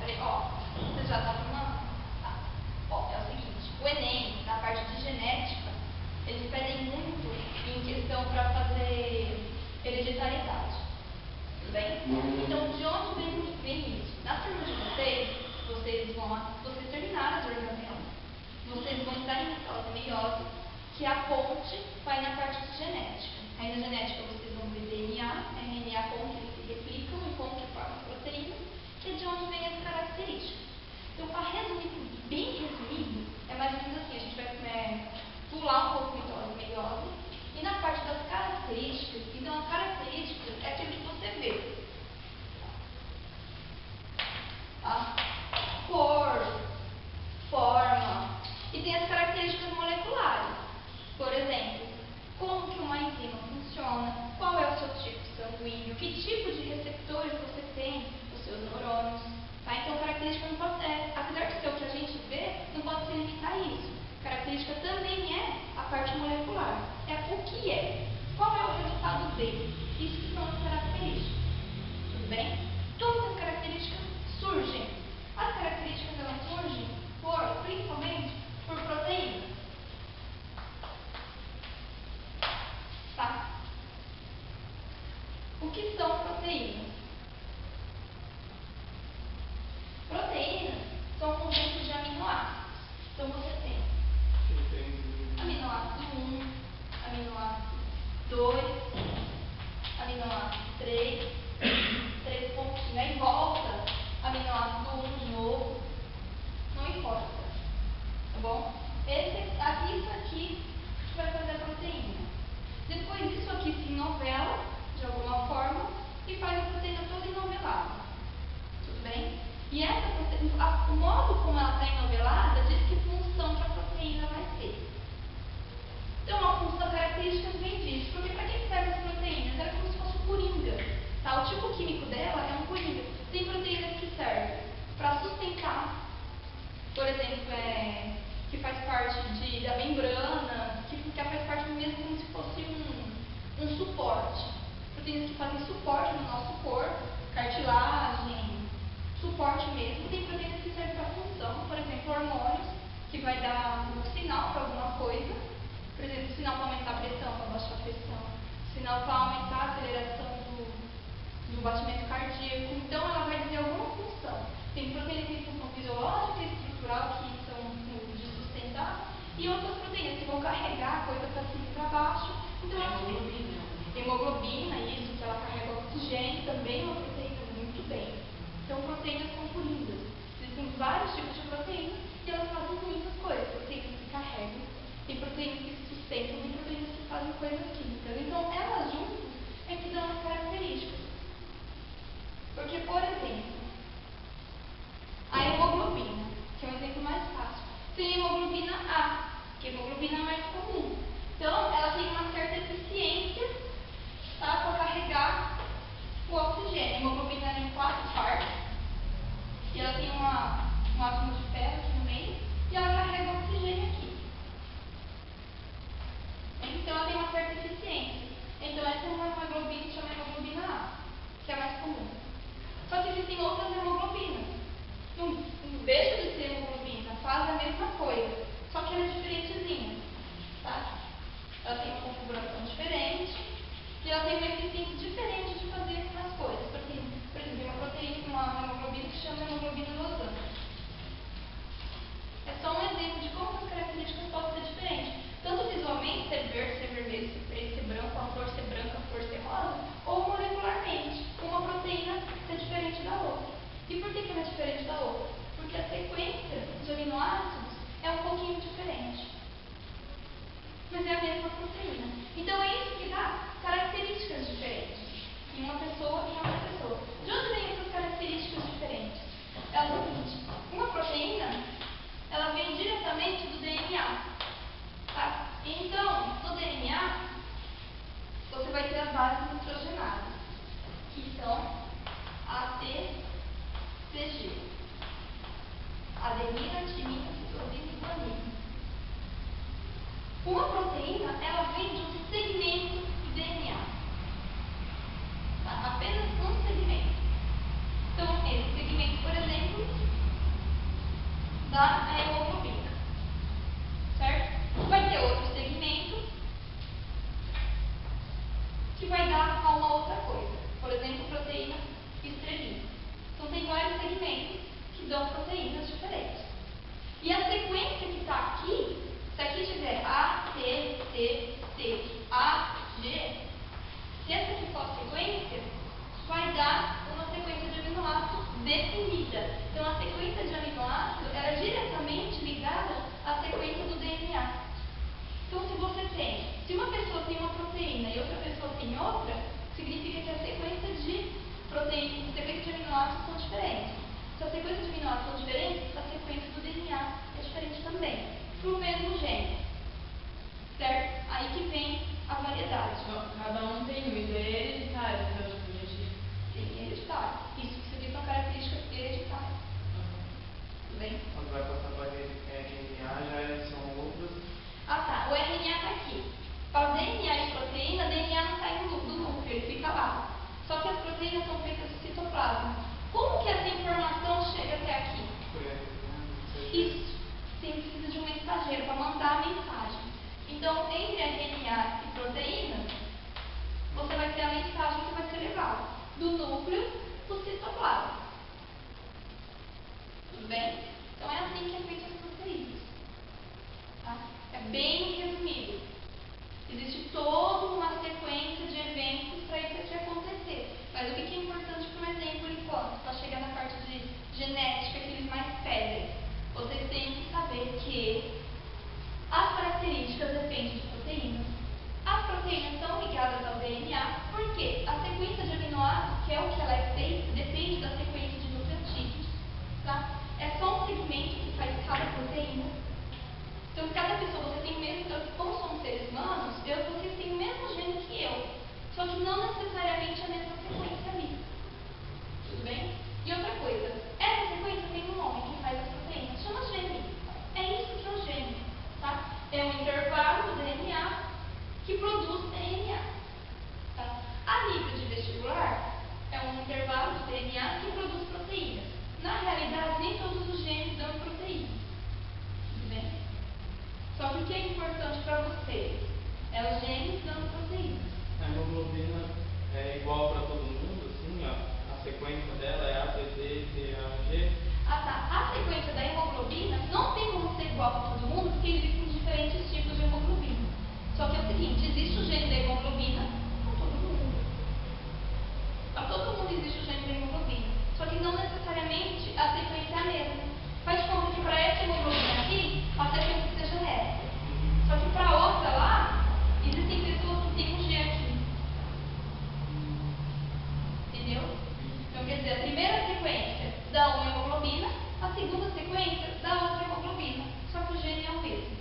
Peraí, ó, você já tá filmando? Tá. Ó, é o seguinte, o Enem, na parte de genética, eles pedem muito em questão para fazer hereditariedade. Tudo bem? Então, de onde vem isso? Na turma de vocês terminaram as organelas, vocês vão entrar em mitose e meiose, que a ponte vai na parte de genética. Aí na genética vocês vão ver DNA, RNA, como que eles se replicam e como que formam proteína, que é de onde vem as características. Então, para resumir, bem resumido, é mais ou menos assim, a gente vai pular um pouco mitose e meiose, e na parte das características, então as características é aquilo que você vê. Tá? Cor, forma, e tem as características moleculares. Por exemplo, como que uma enzima funciona, qual é o seu tipo sanguíneo, que tipo de receptores você tem nos seus neurônios. Tá? Então, característica não pode ser, apesar de ser o que a gente vê, não pode se limitar a isso. Característica também é a parte molecular. É o que é. Qual é o resultado dele? Isso que são as características. Tudo bem? Todas as características surgem. As características elas surgem principalmente por proteínas. Tá? O que são proteínas? Proteínas são conjuntos de aminoácidos. Então você tem aminoácido 1, aminoácido 2, aminoácido 3, 3 pontinhos. Aí volta aminoácido 1 de novo. Não importa. Tá bom? Isso aqui que vai fazer a proteína. Depois isso aqui se enovela de alguma forma e faz a proteína toda enovelada. Tudo bem? E essa proteína, o modo como ela está enovelada diz que função que a proteína vai ter. Então, a função característica vem disso. Porque para que serve as proteínas? Era como se fosse um coringa. Tá? O tipo químico dela é um coringa. Tem proteínas que servem para sustentar, por exemplo, que faz parte da membrana, que faz parte mesmo como se fosse um suporte. Proteínas que fazem suporte no nosso corpo, cartilagem, suporte mesmo. Tem proteínas que servem para função, por exemplo, hormônios, que vai dar um sinal para alguma coisa. Por exemplo, sinal para aumentar a pressão, para baixar a pressão. Sinal para aumentar a aceleração do batimento cardíaco. Então, ela vai dizer alguma função. Tem proteínas que têm função fisiológica e estrutural, que são de sustentar, e outras proteínas que vão carregar a coisa para cima e para baixo. Então, hemoglobina, isso, que ela carrega oxigênio, também é uma proteína muito bem. Então, proteínas são coringas. Existem vários tipos de proteínas e elas fazem muitas coisas. Proteínas que carregam, tem proteínas que se sustentam, tem proteínas que fazem coisas químicas. Então, elas juntas é que dão as características. Porque, por exemplo, a hemoglobina, que é um exemplo mais fácil, tem hemoglobina A, que é a hemoglobina mais comum. Então, ela tem uma certa eficiência, tá, para carregar o oxigênio. A hemoglobina é em 4 partes, e ela tem um átomo de ferro aqui no meio, e ela carrega o oxigênio aqui. Então, ela tem uma certa eficiência. Então, essa é uma hemoglobina que chama hemoglobina A, que é a mais comum. Só que existem outras hemoglobinas. Não deixa de ser hemoglobina, faz a mesma coisa, só que ela é diferentezinha. Tá? Ela tem uma configuração diferente e ela tem uma eficiência diferente de fazer as coisas. Por exemplo, uma proteína, uma hemoglobina que se chama hemoglobina Lozano. É só um exemplo de como as características podem ser diferentes. Tanto visualmente, ser verde, ser vermelho, ser preto, ser branco, a cor ser branca, a cor ser rosa, ou molecularmente, uma proteína ser diferente da outra. E por que ela é diferente da outra? Porque a sequência de aminoácidos é um pouquinho diferente. Mas é a mesma proteína. Então é isso que dá características diferentes em uma pessoa e em outra pessoa. De onde vêm essas características diferentes? É o seguinte, uma proteína, ela vem diretamente do DNA. Tá? Então, no DNA, você vai ter as bases nitrogenadas, que são ATCG. Adenina, timina, citosina e guanina. Uma proteína, ela vem de um segmento do DNA. Tá? Apenas um segmento. Então, esse segmento, por exemplo, vai dar a uma outra coisa. Por exemplo, proteína estrelina. Então, tem vários segmentos que dão proteínas diferentes. E a sequência que está aqui, se aqui tiver A, T, C, C, A, G, se essa aqui for a sequência, vai dar uma sequência de aminoácidos definida. Então, a sequência de aminoácidos é diretamente ligada à sequência do DNA. Então, se uma pessoa tem uma proteína e outra pessoa tem outra, significa que a sequência de proteínas, a sequência de aminoácidos são diferentes. Se a sequência de aminoácidos são diferentes, a sequência do DNA é diferente também, para o mesmo gene. Certo? Aí que vem a variedade. Cada um tem um, isso é hereditário, então, tipo, a gente... Sim, hereditário. Isso que você diz são características hereditárias. Tudo bem? Quando vai passar para RNA, são outros. Ah tá, o RNA está aqui. Para DNA e proteína, DNA não sai do núcleo, ele fica lá. Só que as proteínas são feitas do citoplasma. Como que essa informação chega até aqui? Isso. Você precisa de um mensageiro para mandar a mensagem. Então, entre RNA e proteína, você vai ter a mensagem que vai ser levada do núcleo para o citoplasma. Tudo bem? Então, é assim que é feito as proteínas. Tá? É bem resumido. Existe toda uma sequência de eventos para isso aqui acontecer. Mas o que é importante para um exemplo enquanto? Para chegar na parte de genética que eles mais pedem. Vocês têm que saber que as características dependem de proteínas. As proteínas são ligadas ao DNA porque a sequência de aminoácidos, que é o que ela é feita, depende da sequência de nucleotídeos. Tá? É só um segmento que faz cada proteína. Então, cada pessoa, você tem o mesmo, como somos seres humanos, vocês têm o mesmo gene que eu. Só que não necessariamente a mesma sequência ali. Tudo bem? E outra coisa, essa sequência tem um nome que faz as proteínas, chama gene. É isso que é o gene. Tá? É um intervalo do DNA que produz RNA. Tá? A nível de vestibular, é um intervalo do DNA que produz proteínas. Na realidade, nem todos os genes dão proteínas. Tudo bem? Só que o que é importante para vocês é os genes dando proteínas. A hemoglobina é igual para todo mundo, assim, ó. A sequência dela é A, T, C, C, A, G. Ah tá, a sequência da hemoglobina não tem como ser igual para todo mundo, porque existem diferentes tipos de hemoglobina. Só que é o seguinte, existe o gene da hemoglobina para todo mundo. Para todo mundo existe o gene da hemoglobina. Só que não necessariamente a sequência é a mesma. Faz de conta que para essa hemoglobina aqui, a sequência seja essa. Só que para outra lá, existem pessoas que têm um G aqui. Entendeu? Então, quer dizer, a primeira sequência dá uma hemoglobina, a segunda sequência dá outra hemoglobina. Só que o gene é o mesmo.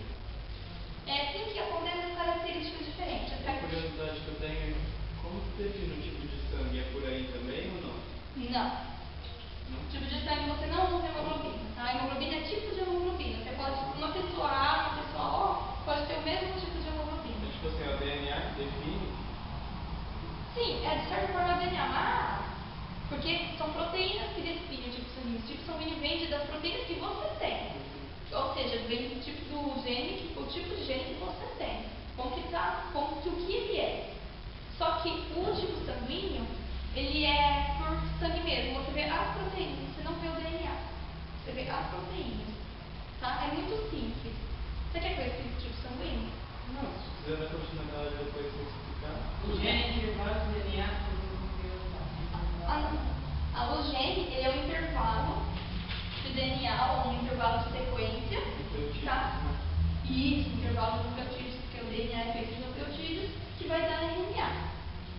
É assim que acontecem as características diferentes. A curiosidade que eu tenho é como se define o tipo de sangue? É por aí também ou não? Não. Tipo de sangue você não usa hemoglobina. Tá? A hemoglobina é tipo de hemoglobina. Você pode, uma pessoa A, uma pessoa O, pode ter o mesmo tipo de hemoglobina. É tipo assim, é o DNA que define? Sim, é de certa forma o DNA, mas porque são proteínas que definem o tipo sanguíneo. O tipo sanguíneo vem das proteínas que você tem. Ou seja, vem do tipo do gene, o tipo de gene que você tem. Como que o que ele é. Só que o tipo sanguíneo, ele é por sangue mesmo. Você vê as proteínas, você não vê o DNA. Você vê as proteínas. Tá? É muito simples. Você quer conhecer esse tipo sanguíneo? Não, se quiser dar continuidade depois você explicar. O gene intervalo de DNA O gene, ele é um intervalo de DNA, ou um intervalo de sequência. Tá? Isso, intervalo de nucleotídeos, porque o DNA é feito de nucleotídeos, que vai dar RNA.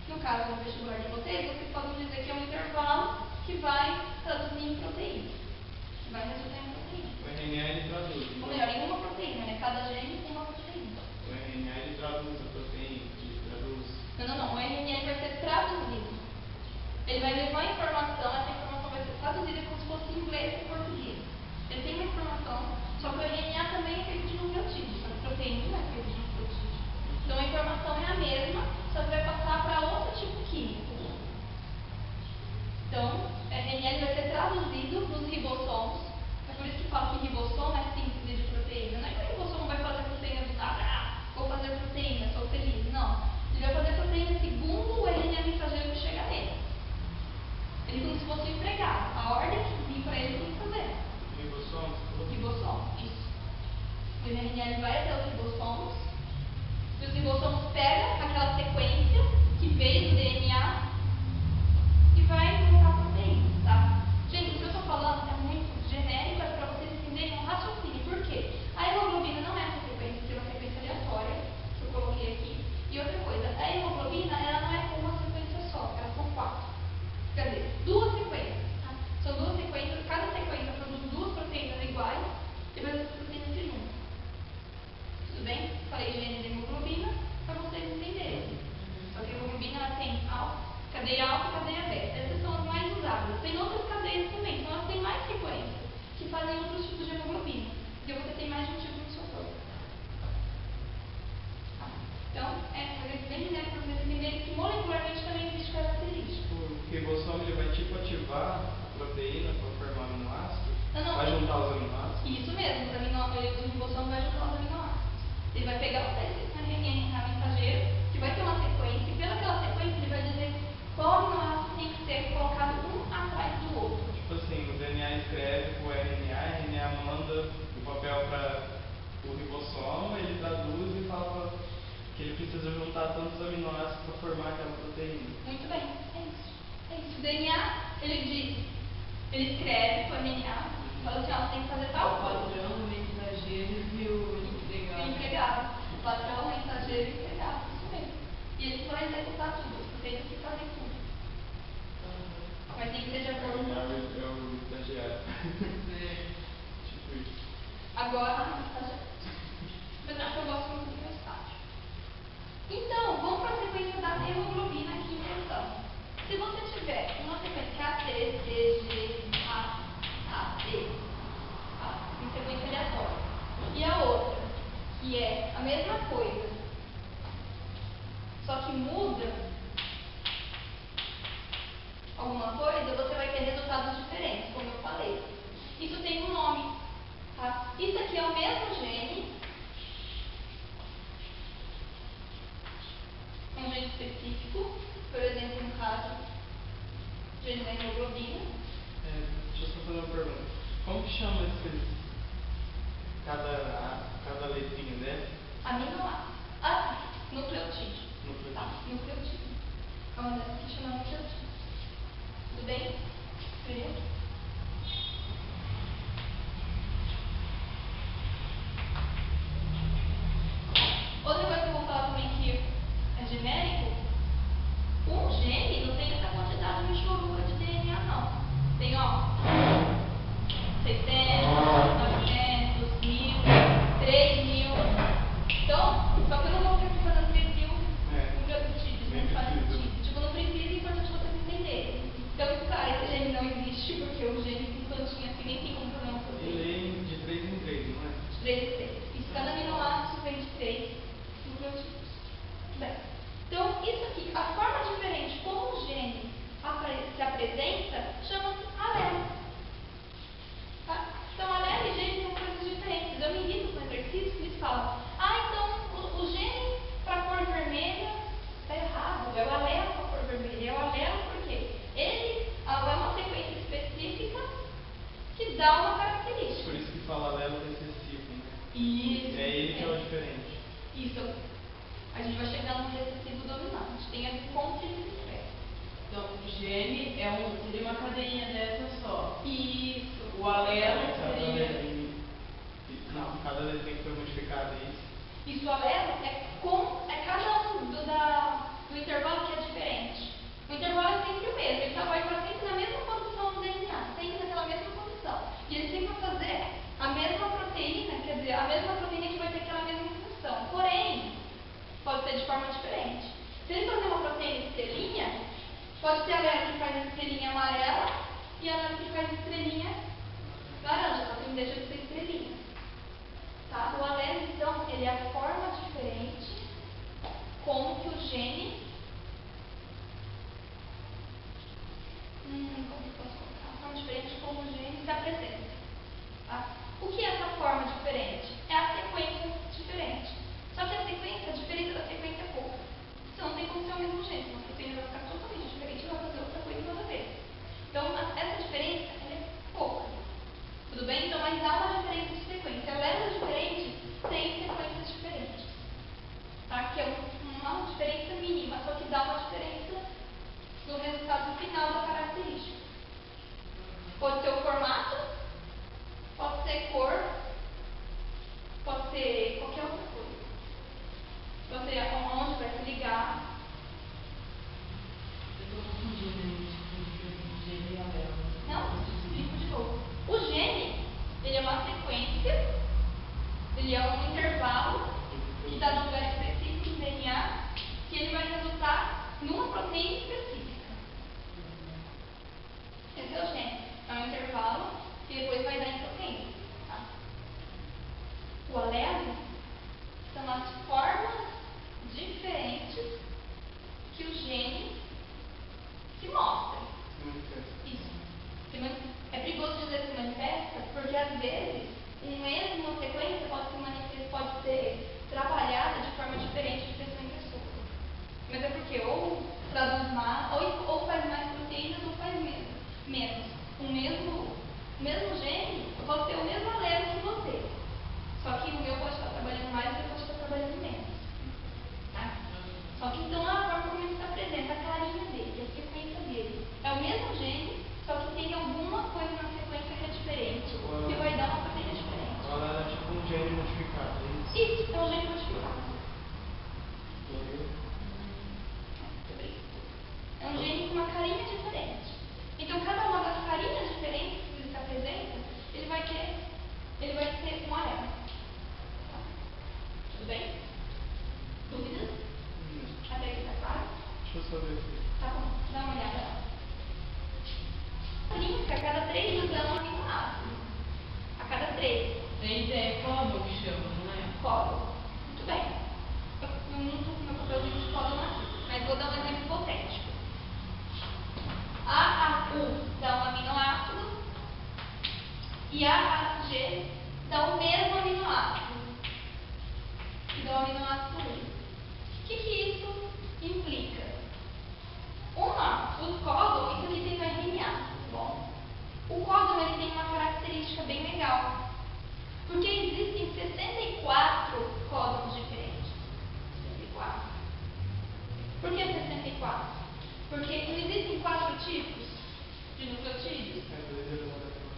No caso do vestibular de vocês podem dizer que é um intervalo que vai traduzir em proteína. Que vai resultar em proteína. O RNA ele traduz. Ou melhor, em uma proteína, né? Cada gene tem uma proteína. O RNA ele traduz a proteína, ele traduz. Não. O RNA vai ser traduzido. Ele vai levar a informação, essa informação vai ser traduzida como se fosse em inglês e português. Ele tem uma informação, só que o RNA também é feito de nucleotídeos, a proteína não é feita de nucleotídeos. Então a informação é a mesma, só que vai passar para outro tipo químico. Então, o RNA vai ser traduzido nos ribossomos. É por isso que falo que ribossomo é síntese de proteína. Não é que o ribossomo vai fazer proteína do nada, vou fazer proteína, sou feliz. Não. Ele vai fazer proteína segundo o a hemoglobina, ela não é uma sequência só, elas são 4. Quer dizer, 2 sequências. Tá? São 2 sequências, cada sequência produz 2 proteínas iguais, depois as proteínas se juntam. Tudo bem? Falei gene de hemoglobina para vocês entenderem. Só que a hemoglobina ela tem cadeia alfa e cadeia beta. Essas são as mais usadas. Tem outras cadeias também, então elas têm mais sequências que fazem outros tipos de hemoglobina. Porque você tem mais de um tipo no seu corpo. Então, bem dizer para vocês entenderem que molecularmente também existe característica. O ribossomo ele vai tipo ativar a proteína para formar aminoácido? Não. Vai juntar os aminoácidos? Isso mesmo, o ribossomo vai juntar os aminoácidos. Ele vai pegar o RNA mensageiro, que vai ter uma sequência, e pelaquela sequência ele vai dizer qual aminoácido tem que ser colocado um atrás do outro. Tipo assim, o DNA escreve o RNA manda o papel para o ribossomo, ele traduz e fala que ele precisa juntar tantos aminoácidos para formar aquela proteína. Muito bem, é isso. O DNA, ele escreve o RNA, fala assim, ó, tem que fazer tal coisa. O padrão, o mensageiro e o empregado. O patrão, o mensageiro e o empregado, isso mesmo. E ele vai executar tudo, as proteínas que fazem tudo. Mas tem que ser de acordo com É o estagiário. Tipo isso. agora, mas acho que eu gosto muito do meu estágio. Então, vamos para a sequência da hemoglobina aqui em questão. Se você tiver uma sequência A, T, C, G, A, T, em sequência aleatória, e a outra, que é a mesma coisa, só que muda alguma coisa, você vai ter resultados diferentes, como eu falei. Isso tem um nome, tá? Isso aqui é o mesmo gene, um gene específico, por exemplo, no caso, gene da hemoglobina. Deixa eu só fazer uma pergunta. Como que chama esses cada letrinha dela? Aminoácido. Nucleotídeo. Nucleotídeo. Tá, nucleotídeo. É uma dessas que chama nucleotídeo. Tudo bem? Frio? Outra coisa que eu vou falar também que é genérico, um gene não tem essa quantidade de choruga de DNA, não. Tem, 600, 900, 1000, 3000. Então, só que eu não vou ficar fazendo 3000 nucleotídeos, não faz sentido. Tipo, não precisa, é importante vocês entenderem. Então, cara, esse gene não existe, porque o gene com plantinha assim nem tem como fazer uma proteína. Ele é de 3 em 3, não é? De 3 em 3. Isso, cada aminoácido vem de 3 nucleotídeos. Bem, então, isso aqui, a forma diferente como o gene se apresenta, chama-se alelo. Tá? Então, alelo e gene são coisas diferentes. Eu me irrito com exercícios que eles falam, então o gene para cor vermelha está errado, é o alelo para cor vermelha. É o alelo porque ele é uma sequência específica que dá uma característica. Por isso que fala alelo recessivo, né? Isso. É ele que é o diferente. Isso. A gente vai chegar no recessivo dominante. Tem a como que ele se expressa. Então, o gene seria uma cadeinha dessa só. Isso. O alelo Cada seria... letrinha. Não, cada letrinha que foi modificada, é isso. Isso, o alelo é cada um do intervalo que é diferente. O intervalo é sempre o mesmo. Ele vai estar sempre na mesma posição do DNA, sempre naquela mesma posição. E ele sempre vai fazer a mesma proteína, quer dizer, a mesma proteína que vai ter aquela mesma função. Porém, pode ser de forma diferente. Se ele fazer uma proteína estrelinha, pode ter alelo que faz estrelinha amarela e alelo que faz estrelinha laranja, só que não deixa de ser estrelinha. Tá? O alelo, então, ele é a forma diferente como que o gene... como que eu posso colocar? A forma diferente como o gene se apresenta. Tá? O que é essa forma diferente? É a sequência diferente. Só que a sequência, a diferença da sequência é pouca. Então não tem como ser o mesmo gene, uma proteína vai ficar totalmente diferente e vai fazer outra coisa toda vez. Então, essa diferença é pouca. Tudo bem? Então, mas há uma diferença de sequência. Alelos diferentes têm sequências diferentes. Tá? Que é uma diferença mínima, só que dá uma diferença no resultado final da característica. Pode ser o formato, pode ser cor, pode ser qualquer outra coisa. Pode ser onde vai se ligar, focar numa proteína específica. Esse é o gene. É um intervalo que depois vai dar em proteína. Tá? O alelo são as formas diferentes que o gene se mostra. Isso. É perigoso dizer se manifesta, porque às vezes uma sequência pode ser trabalhada de forma diferente de pessoa em pessoa. Mas é porque ou traduz mais, ou faz mais proteínas ou faz menos. O mesmo gene, eu posso ter o mesmo alelo que você. Só que o meu pode estar trabalhando mais e o seu pode estar trabalhando menos. Tá? Só que então a forma como ele se apresenta, a carinha dele, a sequência dele, é o mesmo gene, só que tem alguma coisa na sequência que é diferente, que vai dar uma proteína diferente. Ela é tipo um gene modificado, é isso? Isso, é um gene modificado. É um gene com uma carinha diferente. Então, cada uma das carinhas diferentes que ele se apresenta, ele vai ter um alelo. Tá? Tudo bem? Dúvidas? Até aqui tá claro? Deixa eu só ver aqui. Tá bom, dá uma olhada lá. A cada 3 usamos um aminoácido. A cada 3. 3 é códono que chama, não é? Códono. Muito bem. Eu não estou com meu papelzinho de códono aqui, mas vou dar um exemplo hipotético. A U dá um aminoácido e a G dá o mesmo aminoácido. E dá o aminoácido U. O que isso implica? Os códons, isso aqui tem no RNA. Bom, o códon ele tem uma característica bem legal. Porque existem 64 códons diferentes. 64. Por que 64? Porque não existem 4 tipos de nucleotídeos.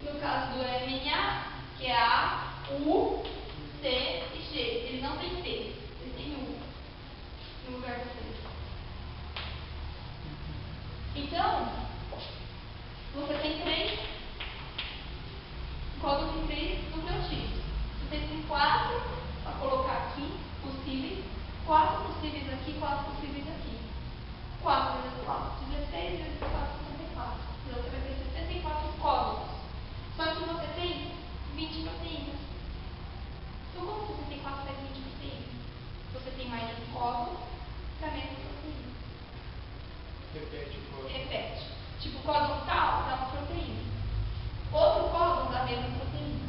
No caso do RNA, que é A, U, C e G. Ele não tem T, ele tem U no lugar do C. Então, você tem 3 códons em 3 nucleotídeos. Você tem 4 para colocar aqui, possíveis, 4 possíveis aqui, 4 possíveis aqui. 4 vezes 4, 16 vezes 4, 64. Então você vai ter 64 códons. Só que você tem 20 proteínas. Então, como 64 faz 20 proteínas? Você tem mais de um códon para menos proteína. Repete o códon. Repete. Tipo, códon tal dá uma proteína. Outro códon dá a mesma proteína.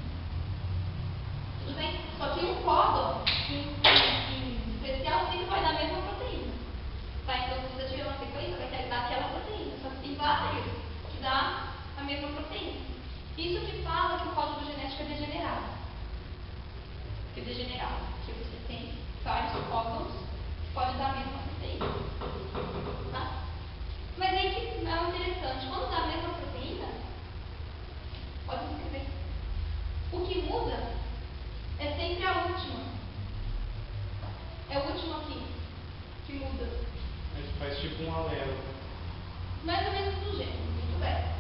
Tudo bem? Só que um códon em especial sempre vai dar a mesma proteína. Tá? Então, se você tiver uma sequência, vai dar aquela proteína. Só que tem vários que dá a mesma proteína. Isso que fala que o código genético é degenerado. É degenerado. Que você tem vários códons que podem dar a mesma proteína. Tá? Mas aí que é interessante. Quando dá a mesma proteína, pode escrever. O que muda é sempre a última. É o último aqui que muda. Mas faz tipo um alelo. Mais ou menos do gênero. Muito bem.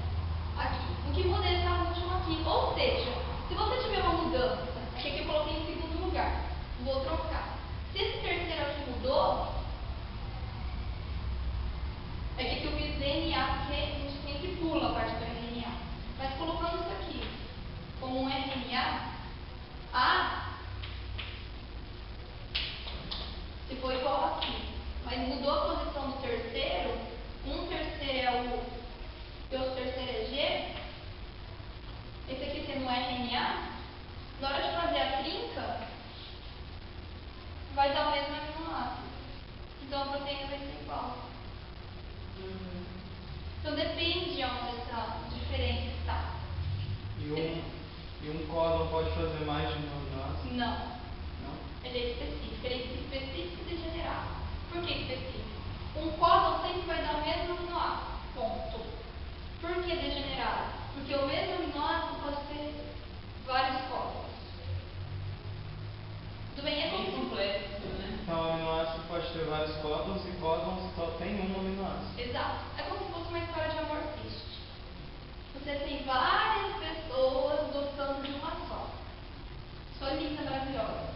Aqui. O que muda é essa última aqui. Ou seja, se você tiver uma mudança, aqui eu coloquei em segundo lugar. Vou trocar. Se esse terceiro aqui mudou, é que aqui eu fiz DNA, porque a gente sempre pula a parte do RNA. Mas colocando isso aqui como um RNA, se for igual aqui, mas mudou a posição do terceiro, um terceiro é U e outro terceiro é G, esse aqui sendo um RNA, na hora de fazer a trinca, vai dar o mesmo aminoácido. Então a proteína vai ser igual. Então depende de onde essa diferença está. E um códon pode fazer mais de um aminoácido? Não. Não? Ele é específico. Ele é específico e degenerado. Por que específico? Um códon sempre vai dar o mesmo aminoácido. Ponto. Por que degenerado? Porque o mesmo aminoácido pode ter vários códons. Tudo bem? É Bem como complexo, né? Então, o aminoácido pode ter vários códons e códons só tem um aminoácido. Exato. É como se fosse uma história de amor triste. Você tem várias pessoas gostando de uma só. Só linda, maravilhosa.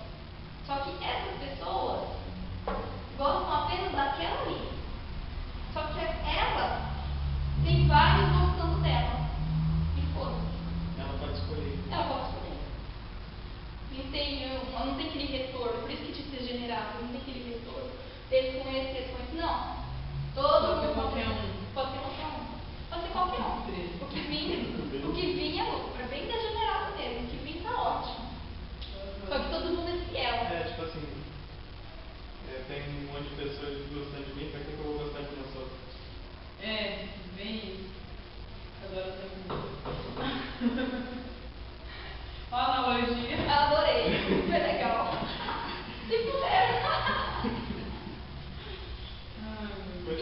Só que essas pessoas gostam apenas daquela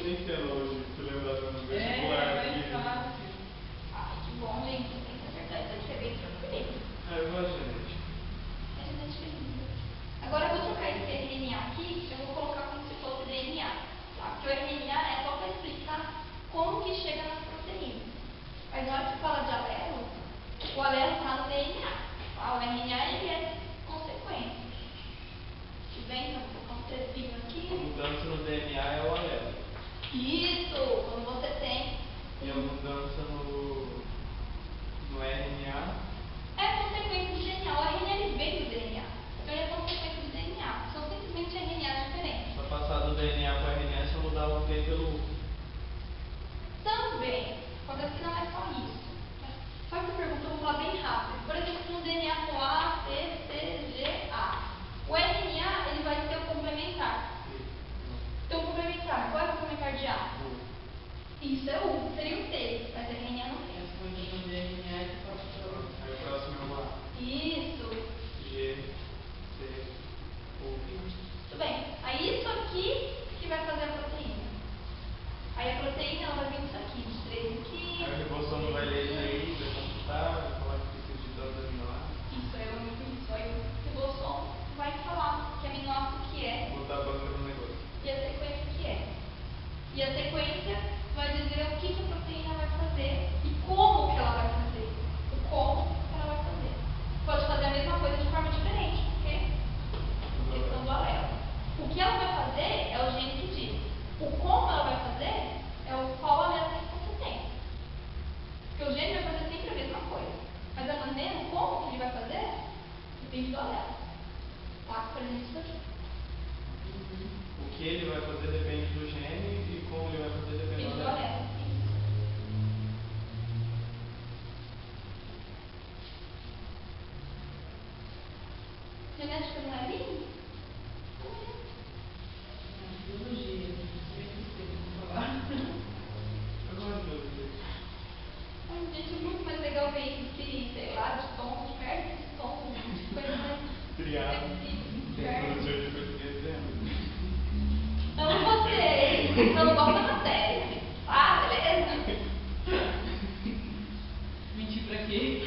te entendo hoje, se lembrando no É, vestibular. mais fácil. Ai, que bom, gente. Tem que acertar isso aqui, é bem tranquilo. Eu gosto de genética. É genética linda. Agora eu vou trocar esse RNA aqui, eu vou colocar como se fosse DNA. Tá? Porque o RNA é só para explicar como que chega nas proteínas. Mas na hora que fala de alelo, o alelo está no DNA. Tá? O RNA ele é consequência. Tudo bem? Então, vou colocar um textinho A aqui. mudança no DNA é o alelo. Isso! Quando você tem. E a mudança no RNA É consequência do DNA. O RNA ele vem do DNA. Então ele é consequência do DNA. São simplesmente RNAs diferentes. para passar do DNA para o RNA é só mudar o T pelo U. Também, quando assim não é só isso. Só que a pergunta eu vou falar bem rápido. Por exemplo, no DNA com A, C, C, G, A. O RNA ele vai ser o complementar. Então, o complementar, qual é o complementar de A? Isso é U, seria o T, mas RNA não tem. Essa coisa do DNA é que passa para Aí o próximo é o A. Isso. G, C, U. Tudo bem. Aí isso aqui que vai fazer a proteína. Aí a proteína ela vai vir isso aqui, os três aqui. Aí o ribossomo vai ler isso aí, vai computar, vai falar que precisa de tantos aminoácidos. Isso, aí o ribossomo vai falar que aminoácido que é Botar a banca no negócio. e a sequência que é. E a sequência vai dizer o que a proteína vai fazer e como que ela vai fazer. O como que ela vai fazer. Pode fazer a mesma coisa de forma diferente, porque questão do alelo. O que ela vai fazer é o gene que diz. O como ela vai fazer é o qual alelo que você tem. Porque o gene vai fazer sempre a mesma coisa. Mas a maneira, o como que ele vai fazer, depende do alelo. Tá? Por exemplo, isso aqui. O que ele vai fazer depende do gene e como ele vai fazer depende Depende do do alelo. alelo. Genética não é lindo? biologia. Sempre sei falar. Eu gosto de biologia. Ai, gente, é muito mais legal ver isso que, sei lá, de tons, de perto de tons, de coisas mais Obrigado. flexíveis, de Tem perto. professor de português dentro. Amo vocês, não gosto da matéria. Ah, beleza? Mentir pra quê?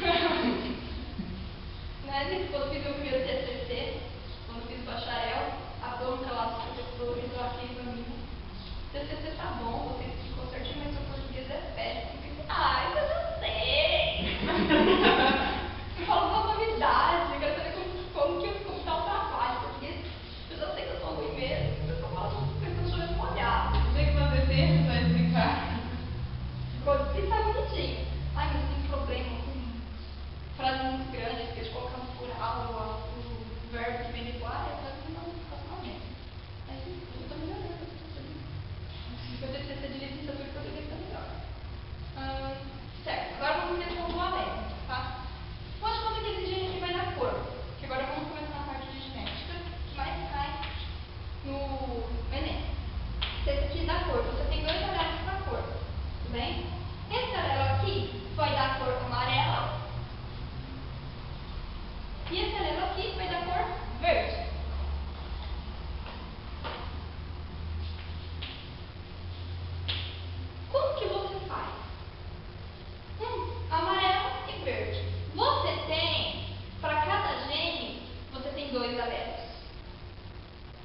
Né, gente, quando fiz meu primeiro TCC, quando fiz bacharel, a banca lá dos professores, lá aqui pra mim, TCC tá bom, você ficou certinho, mas seu português é péssimo. Eu pensei, ah, isso eu já sei. Eu falo com autoridade, eu quero saber como tá o trabalho, porque eu já sei que eu sou ruim mesmo, eu só falo com chovendo molhado. Tem que fazer tempo pra explicar. Pode explicar bonitinho. Ai, mas tem problema com frases muito grandes, porque de colocar no plural, o verbo que vem depois, é frase não faço uma merda. Mas eu tô melhorando. Eu devia ser de licenciatura em português tá melhor. Certo, agora vamos ver como o alelo, tá? Pode conta que esse gene aqui vai dar cor, que agora vamos começar na parte de genética, que mais cai no Enem. Se esse aqui dá cor, você tem dois alelos que dá cor, tudo bem? Esse alelo aqui vai dar cor amarela e esse alelo aqui vai dar cor verde. Como que você faz? Amarelo e verde. Você tem, para cada gene, você tem dois alelos.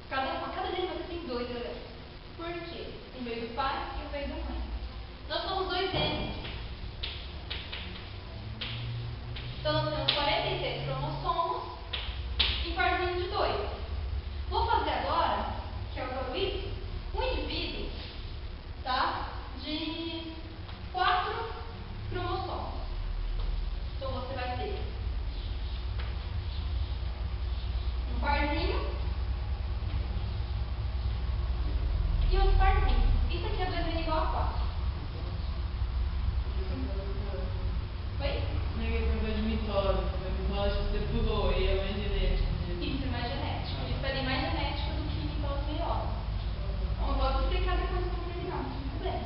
Para cada gene você tem dois alelos. Por quê? Um veio do pai e um veio da mãe. Nós somos dois genes. Então nós temos 46 cromossomos em parzinho de 2. Vou fazer agora, que é o isso, um indivíduo, tá? De 4 cromossomos. Então você vai ter um parzinho e outro parzinho. Isso aqui é 2n igual a 4. Oi? Não é que é coisa de mitose. Mitose você pulou e é mais genética. Isso é mais genético. Isso é bem mais genético do que mitose meiose. Então eu posso explicar depois como terminar, não tem problema.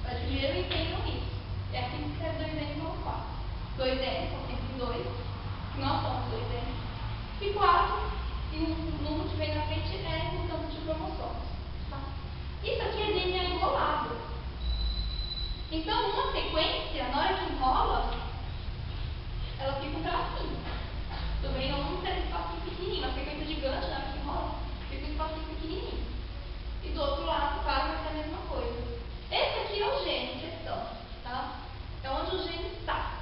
Mas primeiro entendam isso. É assim que escreve 2n igual a 4. 2n são sempre 2, que nós somos 2n. E 4, e o número que vem na frente é o tanto de cromossomos. Tá? Isso aqui é DNA enrolado. sequência, na hora que enrola, ela fica um tracinho. Tudo bem? Não vamos ter um espacinho pequenininho. Uma sequência gigante, na hora que enrola, fica um espacinho pequenininho. E do outro lado, claro, vai ser a mesma coisa. Esse aqui é o gene em questão, tá? É onde o gene está.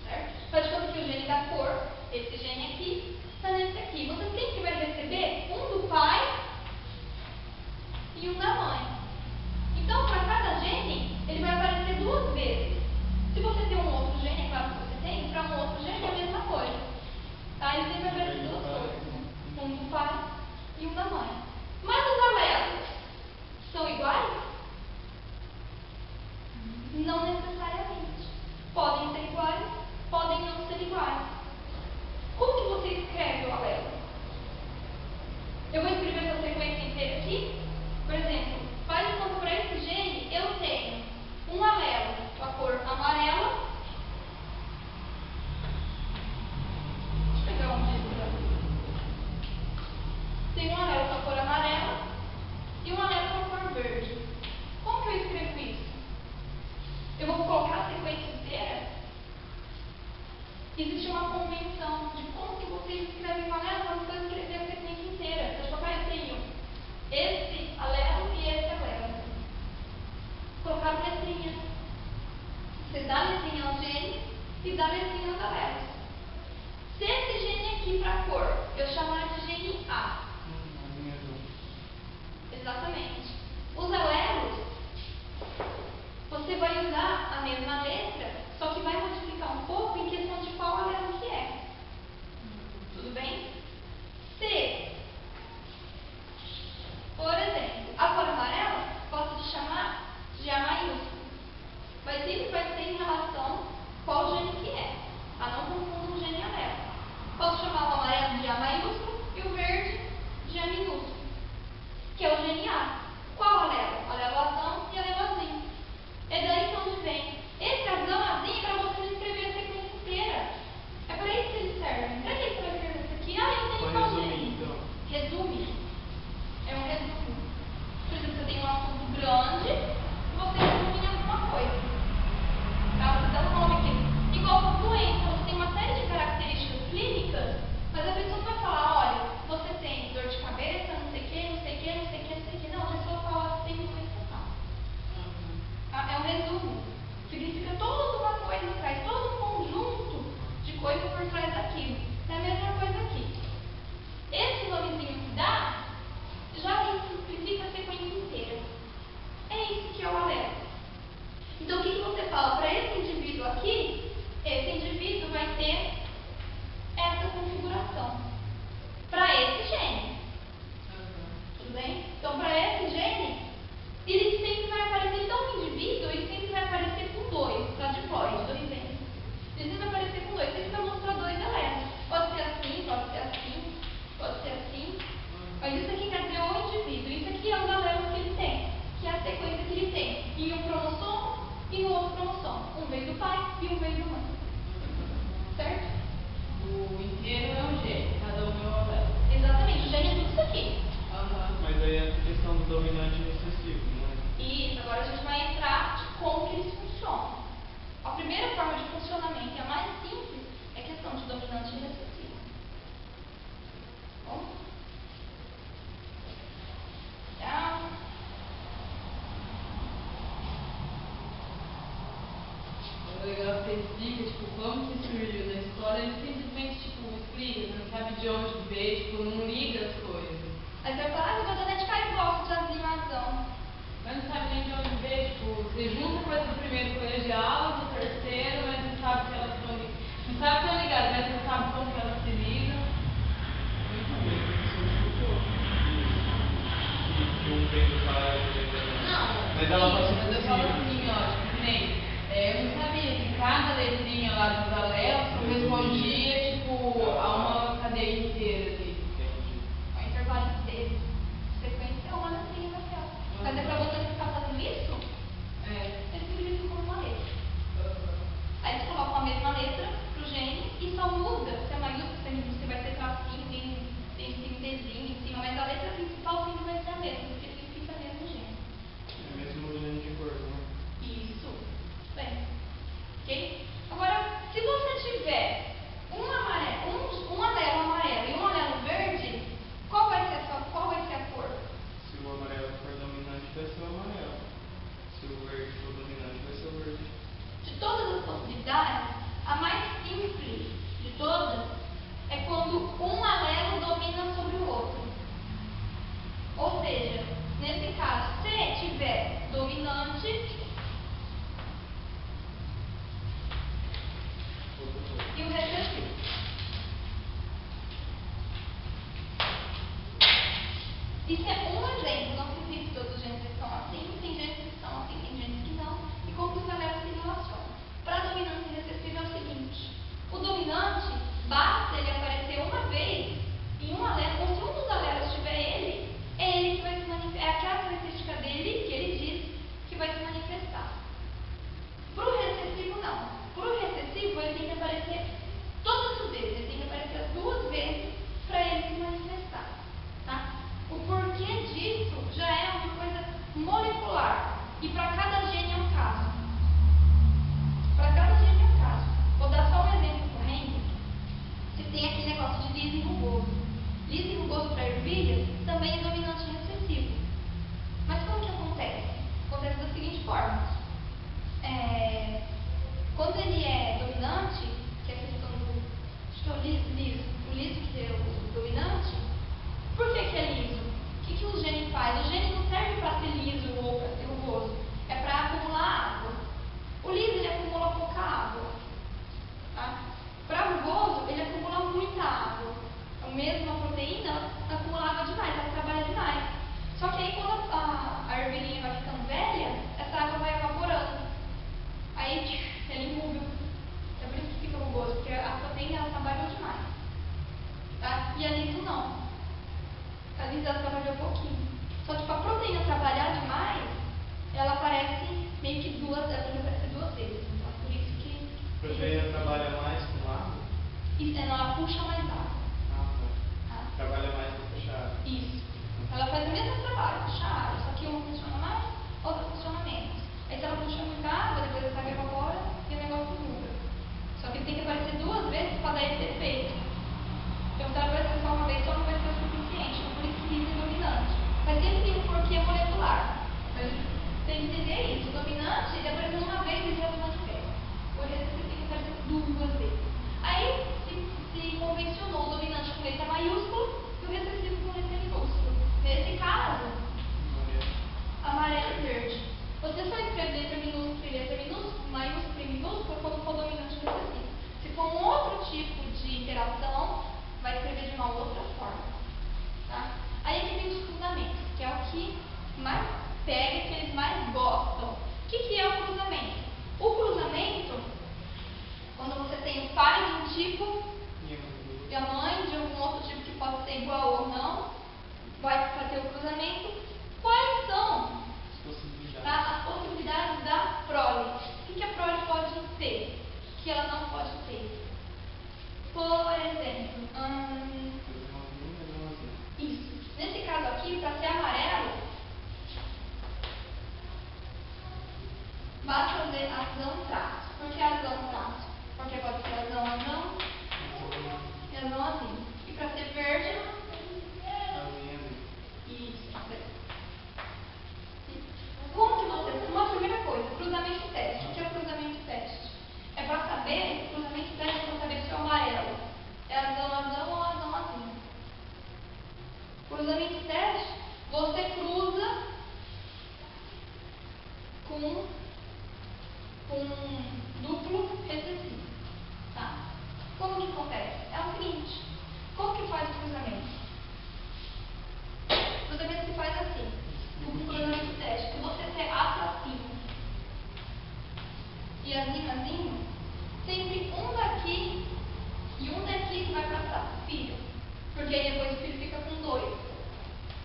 Certo? Faz de conta que o gene da cor, esse gene aqui, está nesse aqui. Você sempre vai receber um do pai e um da mãe. Então, para cada gene, ele vai aparecer duas vezes. Se você tem um outro gene, é claro que você tem, para um outro gene é a mesma coisa. Tá? Ele sempre vai aparecer duas coisas. Um do pai e um da mãe. Mas os alelos são iguais? Não necessariamente. Podem ser iguais, podem não ser iguais. Como que você escreve o alelo? Eu vou escrever essa sequência inteira aqui. Por exemplo, faz de conta para esse gene, eu tenho um alelo com a cor amarela. Deixa eu pegar um disco para ver. Tem um alelo com a cor amarela e um alelo com a cor verde. Como que eu escrevo isso? Eu vou colocar a sequência inteira. Existe uma convenção de como que você escreve um alelo quando você escrever a sequência inteira. Então, papai, eu tenho esse alelo e esse alelo. Colocar letrinhas. Você dá letrinha ao gene e dá letrinha aos alelos. Se esse gene aqui para a cor, eu chamar de gene A. Exatamente. Os alelos, você vai usar a mesma letra, só que vai modificar um pouco em questão de qual alelo que é. Tudo bem? Se, por exemplo, a cor amarela, posso te chamar de A maiúsculo. Mas sempre vai ser em relação qual gene que é. A não confunda um gene e alelo. Posso chamar o amarelo de A maiúsculo e o verde de A minúsculo, que é o gene A. Qual alelo? Alelo azão e alelo azinho. É daí que onde vem. Esse azão azinho é para você não escrever a sequência inteira. É para isso que eles servem. Para que você vai escrever isso aqui? Ah, eu tenho qual gene? Então. Resume. É um resumo. Por exemplo, você tem um assunto grande e você resume em alguma coisa. Tá? Você dá um nome aqui. Igual com doença, você tem uma série de características clínicas, mas a pessoa vai falar, olha, você tem dor de cabeça, não sei o que, não sei o que, não sei o que, não sei o que. Não, a pessoa fala, tem doença tal. Tá? É um resumo. Significa toda uma coisa atrás, todo um conjunto de coisas por trás daquilo. É a mesma coisa aqui. Esse nomezinho que dá, já simplifica a sequência inteira. É isso que é o alelo. Então, o que você fala para esse indivíduo aqui? Esse indivíduo vai ter essa configuração. Para esse gene. Tudo bem? Então, para esse gene, ele sempre vai aparecer, então o indivíduo, ele sempre vai aparecer com dois, para diploide, dois genes. Ele sempre vai aparecer com dois, sempre vai mostrar dois alelos. Pode ser assim, pode ser assim, pode ser assim. Mas isso aqui quer dizer o indivíduo. Isso aqui é os alelos que ele tem, que é a sequência que ele tem. Em um cromossomo e no outro cromossomo. Um veio do pai e um veio da mãe. Certo? O inteiro é um gene, cada um é um alelo. Exatamente, o gene é tudo isso aqui. Mas aí é a questão do dominante e recessivo, não é? Isso, agora a gente vai entrar de como que eles funcionam. A primeira forma de funcionamento, e a mais simples, é a questão de dominante e recessivo. Bom? Tá? É legal que você explica, tipo, como que surgiu na história, ele simplesmente, tipo, explica, você não sabe de onde veio, tipo, não liga as coisas. Aí você vai falar, ah, eu vou genética e gosto de azinhazão. Mas não sabe nem de onde veio, tipo, você junta coisas do primeiro colegial, do terceiro, mas não sabe se elas estão ligadas. Não sabe se estão ligadas, mas não sabe como que elas se ligam. Que um vem do pai e outro vem da Não, mãe. Mas ela pode ser mas eu falo possível. assim, ó, tipo, que nem, eu não sabia que cada letrinha lá dos alelos correspondia, tipo, a uma cadeia inteira ali. Entendi. A intervalo dele. Sequência é uma letrinha na tela. Mas é para você não ficar fazendo isso, eles utilizam como uma letra. Aí eles colocam a mesma letra pro gene e só muda se é maiúsculo, se é minúsculo, se vai ter tracinho, tem desenho em cima, mas a letra principal sempre vai ser a mesma, porque significa mesmo gene. É mesmo gene de cor, né? Isso. ser o amarelo. Se o verde for dominante, vai ser o verde. De todas as possibilidades, a mais simples de todas é quando um alelo domina sobre o outro. Ou seja, nesse caso, se tiver dominante e o recessivo. Isso é um exemplo, não significa que todos os genes são assim, tem genes que são assim, tem genes que não, e como os alelos se relacionam. Para a dominância e recessiva é o seguinte: o dominante, basta ele aparecer uma vez em um alelo, ou se um dos alelos tiver ele, é ele que vai se manifestar, é aquela característica dele que ele diz que vai se manifestar. Para o recessivo, não. Para o recessivo, ele tem que aparecer todas as vezes, ele tem que aparecer as duas vezes para ele se manifestar. Tá? O porquê disso já é uma coisa molecular, e para cada gene é um caso. Para cada gene é um caso. Vou dar só um exemplo correndo. Você tem aqui negócio de liso e rugoso. Liso e rugoso para ervilha também é dominante e recessivo. Mas como que acontece? Acontece da seguinte forma. Quando ele é dominante, que é a questão do... Acho que é o liso que é o dominante. Por que é liso? O que o gene faz? O gene não serve para ser liso ou para ser rugoso. É para acumular água. O liso, ele acumula pouca água. Tá? Para rugoso, ele acumula muita água. A mesma proteína acumula água demais, ela trabalha demais. Só que aí, quando a ervilhinha vai ficando velha, essa água vai evaporando. Aí, ele imóvel. É por isso que fica rugoso, porque a proteína ela trabalhou demais. Tá? E a liso não. A liso ela trabalhou pouquinho. Só que para a proteína trabalhar demais, ela aparece meio que duas vezes. Então, por isso que... A proteína trabalha mais com água? Isso, ela puxa mais água. Tá. Trabalha mais para puxar água. Isso. Ela faz o mesmo trabalho, puxa água, só que uma funciona mais, outra funciona menos. Aí se ela puxa muita água, depois essa água evapora e o negócio muda. Só que tem que aparecer duas vezes para dar esse efeito. Então se ela aparecer só uma vez, só não vai ser o suficiente. Então por isso que isso é dominante. Mas sempre tem um porquê molecular. Então tem que entender isso. O dominante, ele aparecendo uma vez, ele já se manifesta. O recessivo tem que aparecer duas vezes. Aí se convencionou o dominante com letra maiúscula e o recessivo com letra minúscula. Nesse caso, amarelo e verde. Você só escreve letra minúscula e letra maiúscula e minúscula quando for dominante e recessivo. Se for um outro tipo de interação, vai escrever de uma outra forma. Tá? Aí aqui tem os cruzamentos, que é o que mais pega, que eles mais gostam. O que é o cruzamento? O cruzamento, quando você tem o pai de um tipo e a mãe de algum outro tipo que pode ser igual ou não, vai fazer o cruzamento. Quais são as possibilidades da prole? O que a prole pode ter? O que ela não pode ter? Por exemplo, isso. Nesse caso aqui, para ser amarelo, basta fazer azão traço. Por que azão traço? Porque pode ser azão e azão azul. E para ser verde, isso. Como que você... Uma primeira coisa, cruzamento teste. O que é o cruzamento teste? É para saber, o cruzamento teste é para saber se é amarelo é azão ou azul. Cruzamento teste, você cruza com duplo recessivo. Tá? Como que acontece? É o seguinte, como que faz o cruzamento? O cruzamento se faz assim. O cruzamento teste, se você ser assassino e azinho, sempre um daqui e um daqui que vai passar filho. Porque aí depois o filho fica com dois.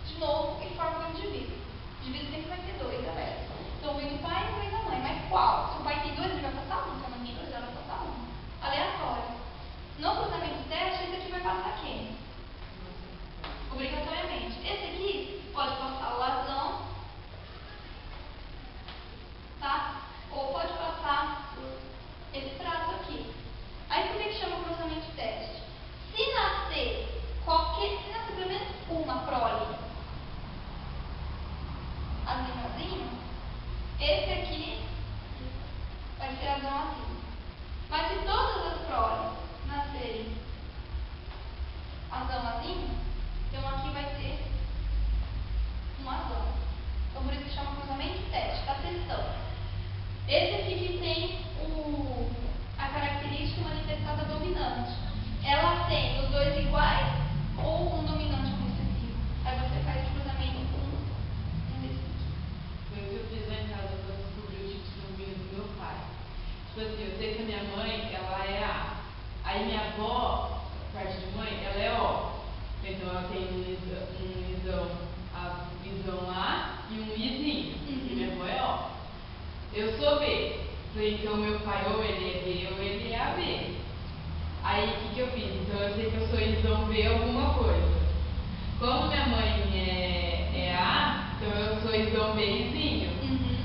De novo, e forma um indivíduo. O indivíduo sempre vai ter dois, galera. Então vem do pai e vem da mãe. Mas qual? Se o pai tem dois, ele vai passar um. Se a mãe tem dois, ela vai passar um. Aleatório. No cruzamento teste, esse aqui vai passar quem? eu sou B. Falei, então meu pai ou ele é B ou ele é AB. Aí o que eu fiz? Então eu sei que eu sou isom B alguma coisa. Como minha mãe é A, então eu sou isom Bzinho.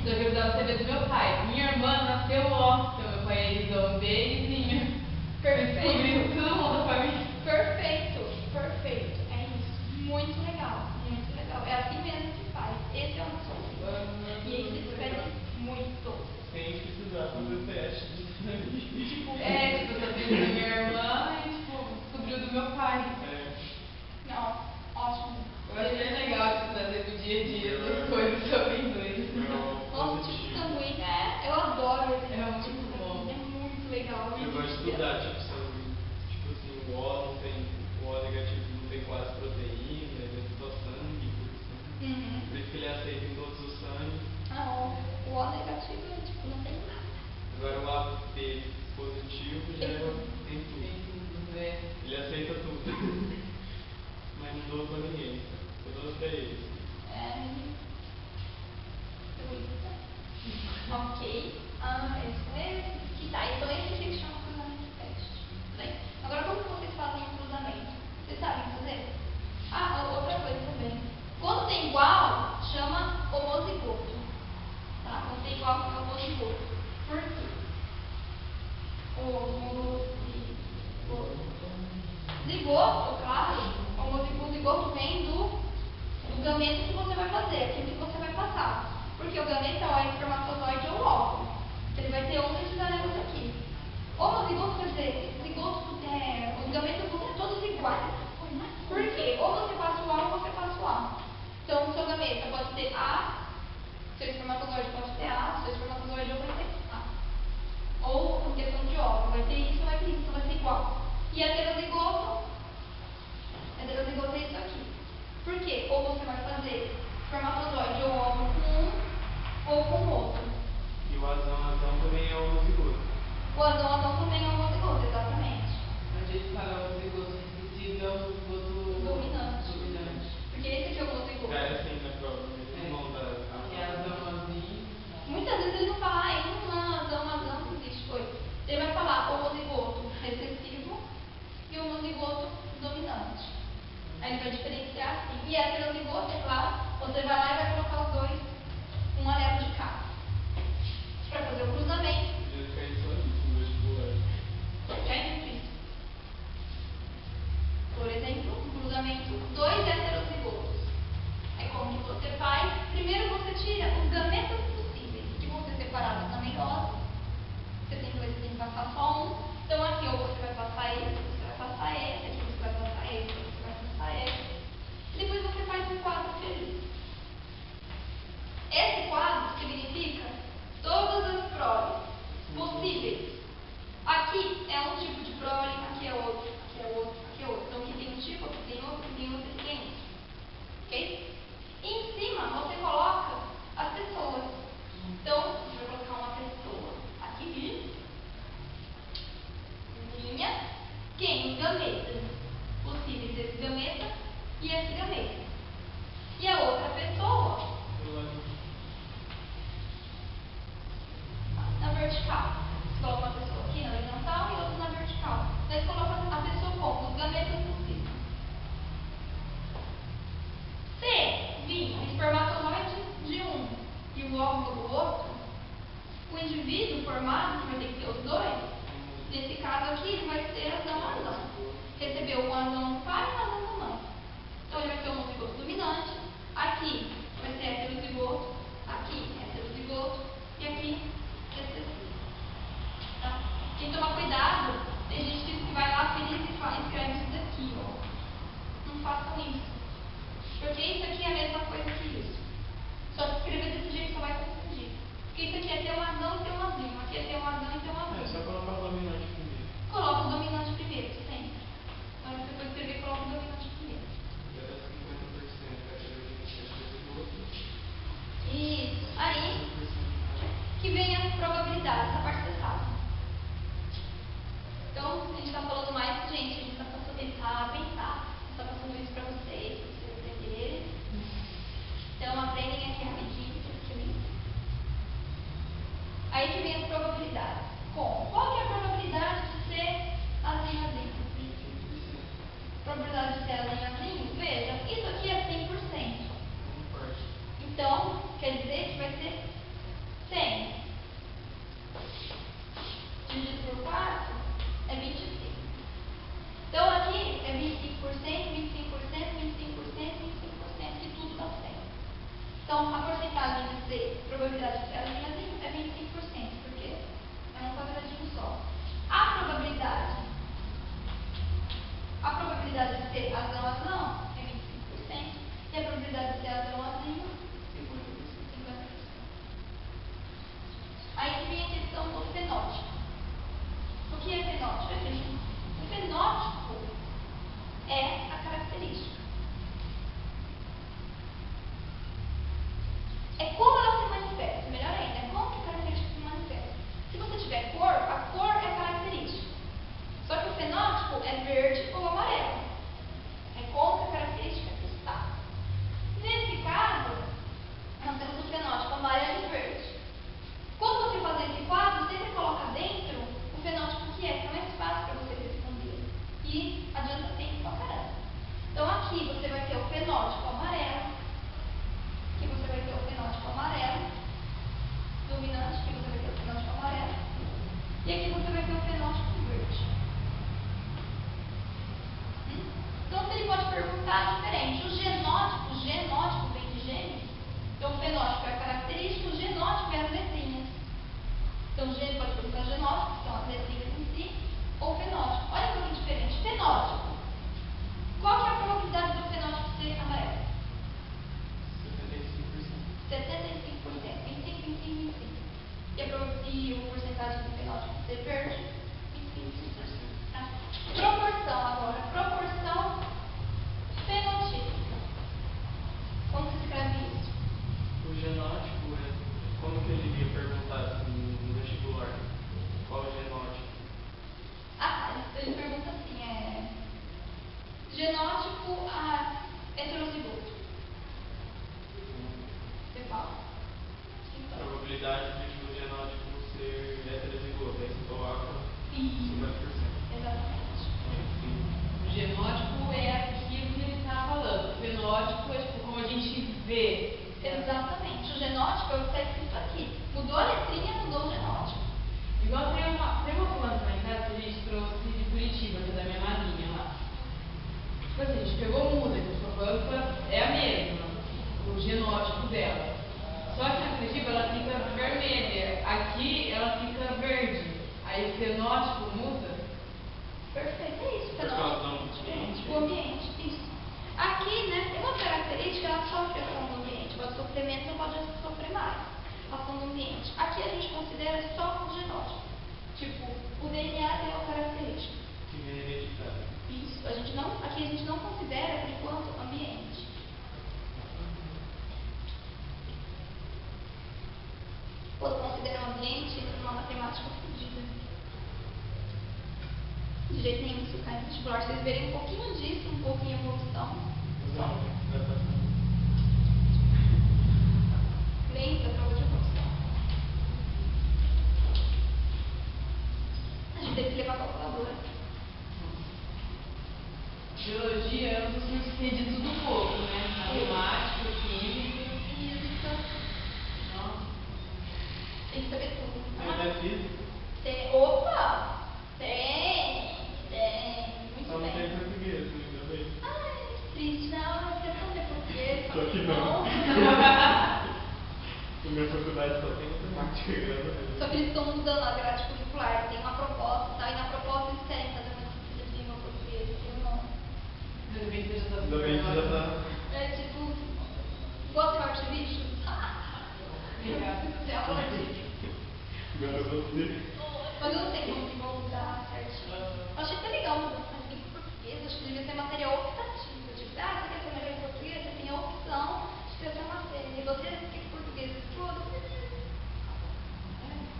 Só que eu precisava saber do meu pai. Minha irmã nasceu O, então meu pai é isom Bzinho. Perfeito. Todo mundo da família. Perfeito, perfeito. É isso. Muito legal, muito legal. É assim mesmo que faz. Esse é o nosso filho. E ele se escreve muito. Sem precisar fazer teste de sangue. Tipo, eu sabia da minha irmã e descobriu do meu pai. Não, ótimo. Eu acho bem legal de trazer pro dia a dia essas coisas sobre inglês. Nossa, tipo sanguíneo, eu adoro esse É muito tipo bom. sanguíneo, é muito legal. Eu gosto de estudar, tipo, sangue. Tipo assim, o O não tem. O O negativo não tem quase proteína, ele é só sangue, tudo assim. Por isso que ele aceita em todos os sangues. O O negativo, tipo, não tem nada. Agora o AB positivo já tem tudo. Ele aceita tudo. Mas não dou pra ninguém. Eu dou pra eles. Ok. Isso mesmo. Que tá, então esse que chama cruzamento teste. Bem, agora como vocês fazem o cruzamento? Vocês sabem fazer? Outra coisa também. Quando tem igual, chama homozigoto. Tá? Quando tem igual, chama homozigoto. Por quê? Zigoto, claro, o zigoto vem do gameta que você vai fazer, aquilo que você vai passar. Porque o gameta é o espermatozoide ou o óvulo. Ele vai ter um desses anéis aqui. Homozigoto quer dizer, os gametas vão ser todos iguais. Por quê? Ou você passa o A ou você passa o A. Então, o seu gameta pode ter A, seu espermatozoide pode ter A, seu espermatozoide vai ter A. Ou, em questão de óvulo, vai ter isso, vai ter isso, vai ser igual. E heterozigoto é isso aqui. Por quê? Ou você vai fazer espermatozoide ou óvulo com um ou com o outro. E o azão também é homozigoto. O azão também é homozigoto, exatamente. A gente fala o zigoto recessivo é o zigoto Dominante. Porque esse aqui é o homozigoto. Cai assim na prova, mas não dá. Que é azãozinho. Muitas vezes ele não fala, azão não existe coisa. Ele vai falar homozigoto recessivo e homozigoto dominante. Aí ele vai diferenciar assim. E heterozigoto, é claro, você vai lá e vai colocar os dois, um anel de cada. Para fazer o cruzamento. Podia cair só isso no vestibular. É difícil. Por exemplo, um cruzamento, dois heterozigotos. Aí como que você faz? Primeiro você tira os gametas possíveis, que vão ser separados na meiose. Você tem que passar só um. Então aqui ou você vai passar esse, você vai passar esse, aqui você vai passar esse, você vai passar esse. Depois você faz um quadro feliz. Esse quadro significa todas as proles possíveis. Aqui é um tipo de prole, aqui é outro, aqui é outro, aqui é outro. Então aqui tem um tipo, aqui tem outro, aqui tem outro, aqui tem outro. Ok? E em cima você coloca as pessoas. Então, você vai colocar uma pessoa aqui, linha, quem? Os gametas possíveis, esse gameta e esse gameta. E a outra pessoa na vertical. Você coloca uma pessoa aqui na horizontal e outra na vertical. Daí você coloca a pessoa como? Os gametas possíveis. Se vir o espermatozoide de um e o óvulo do outro, o indivíduo formado, que vai ter que ter os dois, nesse caso aqui, ele vai ser azão. Recebeu um azão do pai e um azão da mãe. Então ele vai ter um homozigoto dominante. Aqui vai ser heterozigoto, aqui heterozigoto e aqui recessivo. Tá? Tem que tomar cuidado. Tem gente que vai lá feliz e escreve isso daqui, ó. Não façam isso. Porque isso aqui é a mesma coisa que isso. Só que escrever desse jeito só vai confundir. Porque isso aqui é ter um azão e ter um azinho. Aqui é ter um azão e ter um azinho. É só colocar o dominante primeiro. Coloca o dominante primeiro, sempre. Na hora que você for escrever, coloca o dominante primeiro. Era 50%, acho que Aí que vem as probabilidades. Como? Qual que é a probabilidade de ser azinho-azinho? Probabilidade de ser azinho-azinho? Veja, isso aqui é 100%. Então, quer dizer que vai ser 100. Dividido por 4 é 25. Então, aqui é 25%, 25%, 25%, 25%, e tudo dá 100. Então, a porcentagem de ser probabilidade de ser azinho-azinho é 25%, porque é um quadradinho só. A probabilidade de ser azão-azão é 25%, e a probabilidade de ser azão-azinho 50%. Aí que vem a questão do fenótipo. O que é fenótipo? O fenótipo é a característica. É como ela se manifesta, melhor ainda, é como que a característica se manifesta. Se você tiver cor, a cor é característica. Só que o fenótipo é verde ou amarelo. É como que a característica está. Nesse caso, nós temos o fenótipo amarelo e verde. Quando você fazer esse quadro, sempre coloca dentro o fenótipo que é mais fácil para você responder. E adianta tempo pra caramba. Então aqui você vai ter o fenótipo amarelo. Aqui você vai ter o fenótipo amarelo dominante, aqui você vai ter o fenótipo amarelo, e aqui você vai ter o fenótipo verde. Então ele pode perguntar diferente. O genótipo vem de genes. Então o fenótipo é a característica, o genótipo é as letrinhas. Então o gene pode perguntar genótipo, que são as letrinhas em si, ou fenótipo. Olha que coisa diferente. Fenótipo. Qual que é a probabilidade do fenótipo ser amarelo? 75%. 25, 25. E a porcentagem do fenótipo ser verde? 25%. Tá? Proporção agora. Proporção fenotípica. Como se escreve isso? O genótipo é como que ele iria perguntar assim, no vestibular? Qual o genótipo? Ele pergunta assim, genótipo heterozigoto. Você fala. A probabilidade de o genótipo ser heterozigoto, aí você coloca 50%. Exatamente. O genótipo é aquilo que ele está falando. O fenótipo é tipo como a gente vê. Exatamente. O genótipo é o que está escrito aqui. Mudou a letrinha, mudou o genótipo. Igual tem uma planta lá em casa que a gente trouxe de Curitiba, que é da minha madrinha lá. Tipo assim, a gente pegou muda, então a planta é a mesma, o genótipo dela. Só que na Curitiba ela fica vermelha, aqui ela fica verde. Aí o fenótipo muda. Perfeito, é isso. O Por fenótipo causa do diferente. O ambiente, isso. Aqui, né, tem uma característica, ela sofre a ação do ambiente. Pode sofrer menos ou pode sofrer mais. A ação do ambiente. Aqui a gente considera só o genótipo. Tipo, o DNA tem uma característica. Que é hereditário. Isso. Aqui a gente não considera, por enquanto, ambiente. Quando considera um ambiente, entra numa matemática fodida. De jeito nenhum isso cai no vestibular. Vocês verem um pouquinho disso, um pouquinho de evolução. Não, Lenta, prova de evolução. A gente teve que levar a calculadora. Biologia é um dos cursos que tem de tudo um pouco, né? Matemática, química. Física. Nossa. Tem que saber tudo. Mas é física? Opa! Tem. Muito Só não tem bem. português, ainda bem. Ai, triste. Não, eu quero saber português. Só que não. Na minha faculdade só tem matemática, graças a Deus. Só que eles estão mudando a grade curricular. Tem uma proposta, tá? E na proposta eles querem fazer uma disciplina de língua portuguesa. Eu não. Ainda bem que você já está Ainda bem que já tá. É tipo, boa sorte, bicho. Obrigada. Você é uma dica. Agora você. Mas eu não sei como que vão mudar certinho. Eu achei até legal mudar essa língua portuguesa. Acho que devia ser matéria optativa. Tipo, você quer ser melhor em português? Você tem a opção de ter essa matéria. E você fica em português todo.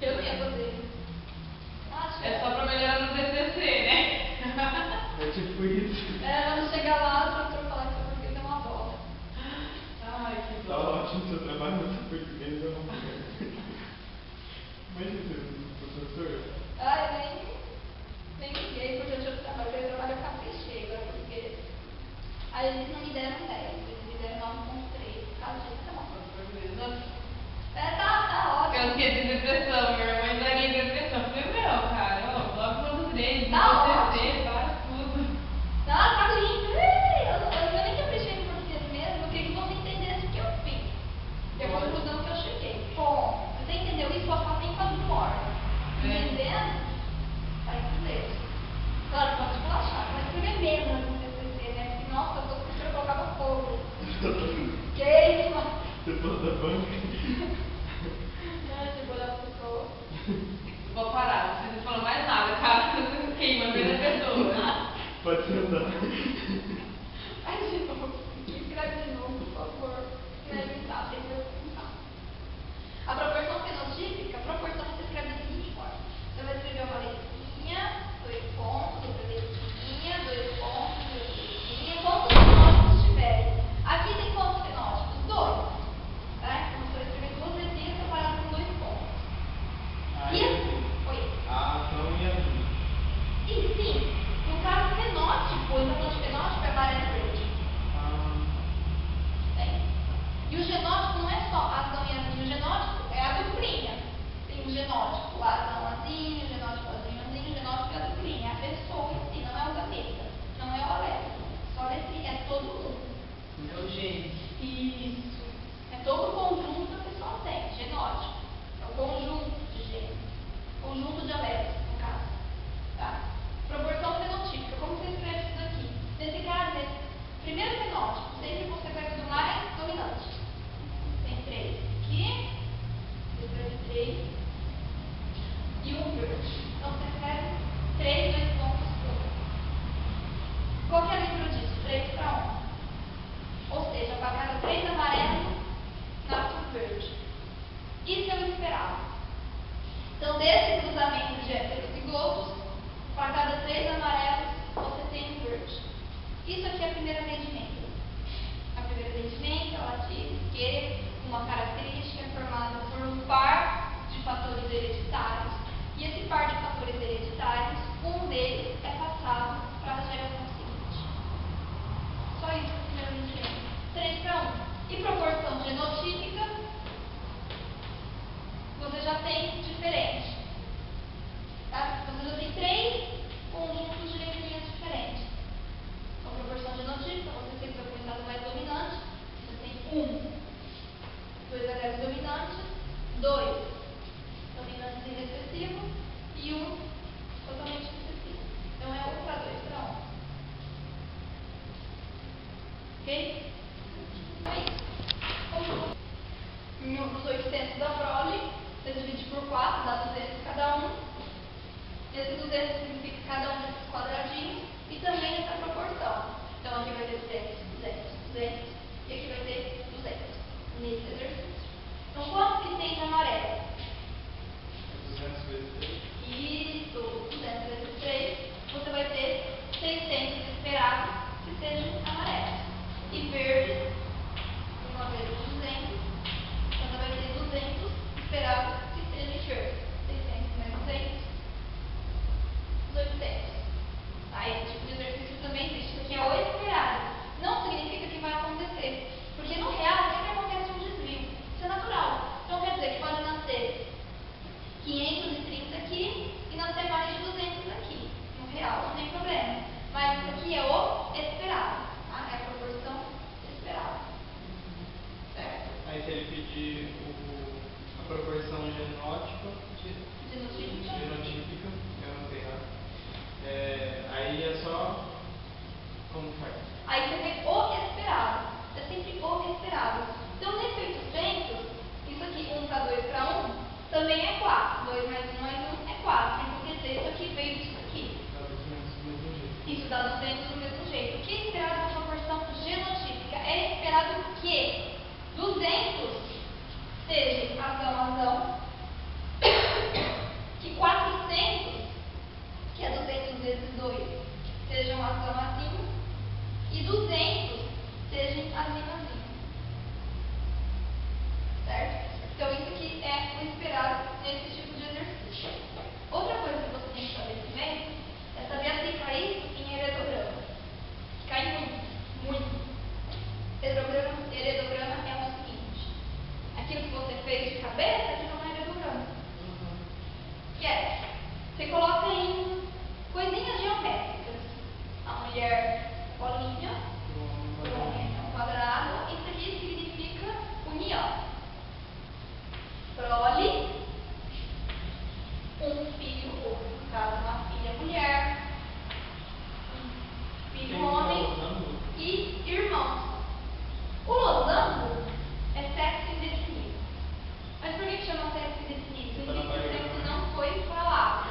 Eu não ia fazer. É só pra melhorar no TCC, né? É tipo isso. Quando chegar lá, o professor falar que seu português é uma bola. Ai, que Tá bom. ótimo, seu trabalho no seu português é uma merda. Mas Pode sentar. Aí de novo. Escreve de novo, por favor. Escreve em tal, tem que perguntar. A proporção fenotípica, a proporção você escreve da seguinte forma. Você vai escrever uma letrinha, 2 pontos, outra letrinha, 2 pontos, outra letrinha. Quantos fenótipos tiverem? Aqui tem quantos fenótipos? 2. Tá? Então você vai escrever 2 letrinhas separadas com 2 pontos. Aí, Oi. a ação e a vinha. E sim, no caso fenótipo, então falando de fenótipo é amarelo e verde. Tem. E o genótipo não é só azão e azinho, o genótipo é a duplinha. Tem o genótipo, azão, azinho, o genótipo, azinho, azinho, o genótipo é a duplinha, é a pessoa em si, não é o gameta, não é o alelo. Só a letrinha, é todo mundo. É o gene. Isso. É todo o conjunto que a pessoa tem, genótipo. É o conjunto de genes. Conjunto de alelos, no caso. Tá? Proporção fenotípica. Como você escreve isso daqui? Nesse caso, primeiro fenótipo, sempre você pega do mais dominante. Tem 3 aqui. Você escreve 3. E 1 verde. Então você escreve 3, 2 pontos, 1. Qual que é a leitura disso? 3 para 1. Ou seja, para cada 3 amarelos, nasce um verde. Isso é o esperado. Então, desse cruzamento de heterozigotos, para cada 3 amarelos, você tem um verde. Isso aqui é a primeira lei de Mendel. A primeira lei de Mendel, ela diz que uma característica é formada por um par de fatores hereditários. E esse par de fatores hereditários, um deles é passado para a geração seguinte. Só isso é a primeira lei de Mendel. 3 para 1. E proporção genotípica, você já tem diferente. Tá? Você já tem 3 conjuntos de letrinhas diferentes. Então, proporção genotípica, você sempre vai começar do mais dominante. Você tem 2 alelos dominantes, 2 dominantes e recessivos e 1 totalmente recessivo. Então, é 1 para 2 para 1. Ok? É isso. Nos 800 da prole, você divide por 4, dá 200 cada um. Esse 200 significa cada um desses quadradinhos e também essa proporção. Então aqui vai ter 200, 200, 200 e aqui vai ter 200 nesse exercício. Então quanto que tem de amarelo? 200 vezes 3. Isso, 200 vezes 3. Você vai ter 600 esperados que sejam amarelos. E verde, uma vez 200, você vai ter 200 esperados que sejam verdes. 600 mais 200. 800. Tá? Esse tipo de exercício também existe. Isso aqui é o esperado. Não significa que vai acontecer. Porque no real sempre acontece um desvio. Isso é natural. Então quer dizer que pode nascer 530 aqui e nascer mais de 200 aqui. No real, não tem problema. Mas isso aqui é o esperado. Tá? É a proporção esperada. Certo? Aí se ele pedir a proporção genotípica, eu não sei nada. Aí é só. Como faz? Aí você tem o esperado. É sempre o esperado. Então, nesse 800, isso aqui, 1 para 2 para 1, também é 4. 2 mais 1 mais 1 é 4. Tem que esquecer isso aqui veio disso aqui. Dá 200 do mesmo jeito. Isso dá 200 do mesmo jeito. O que é esperado na proporção genotípica? É esperado que 200 seja azão, que 400, que é 200 vezes 2, sejam azão, e 200 sejam azinho. Certo? Então, isso aqui é o esperado nesse tipo de exercício. Outra coisa que você tem que saber também é saber aplicar isso em heredograma. Cai muito. Heredograma é o seguinte: aquilo que você fez de cabeça, aqui não é heredograma. Que é, você coloca em coisinhas geométricas. A mulher bolinha, o homem é um quadrado. Isso aqui significa união. Prole, um filho, ou no caso uma filha mulher, um filho homem e irmãos. O losango é sexo indefinido. Mas por que chama sexo indefinido? Significa que o sexo não foi falado.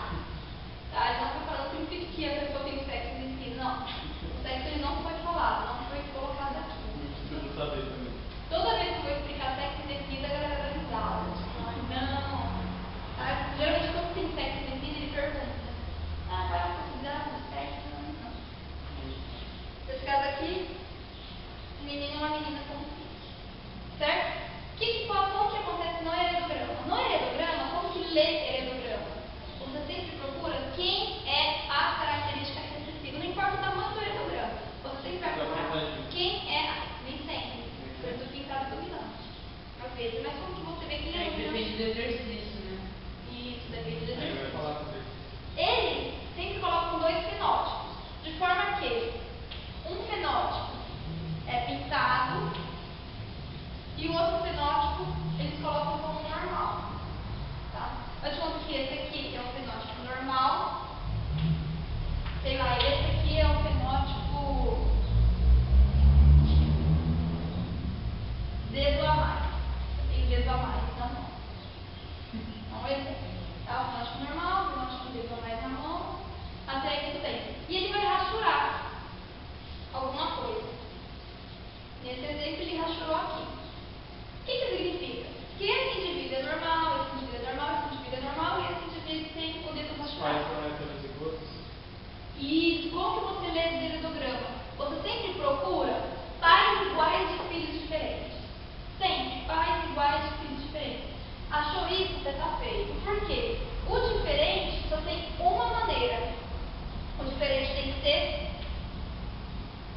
tá? O diagnóstico normal, o diagnóstico dele vai mais na mão, até aí tudo bem. E ele vai rachurar alguma coisa. Nesse exemplo, ele rachurou aqui. O que significa? Que esse indivíduo é normal, esse indivíduo é normal, esse indivíduo é normal e esse indivíduo tem o dedo Os rachurado. pais são heterozigotos? E como que você lê esse heredograma? Você sempre procura pais iguais de filhos diferentes. Sempre pais iguais de filhos diferentes. Achou isso? Você está feio. Por quê? O diferente só tem uma maneira. O diferente tem que ser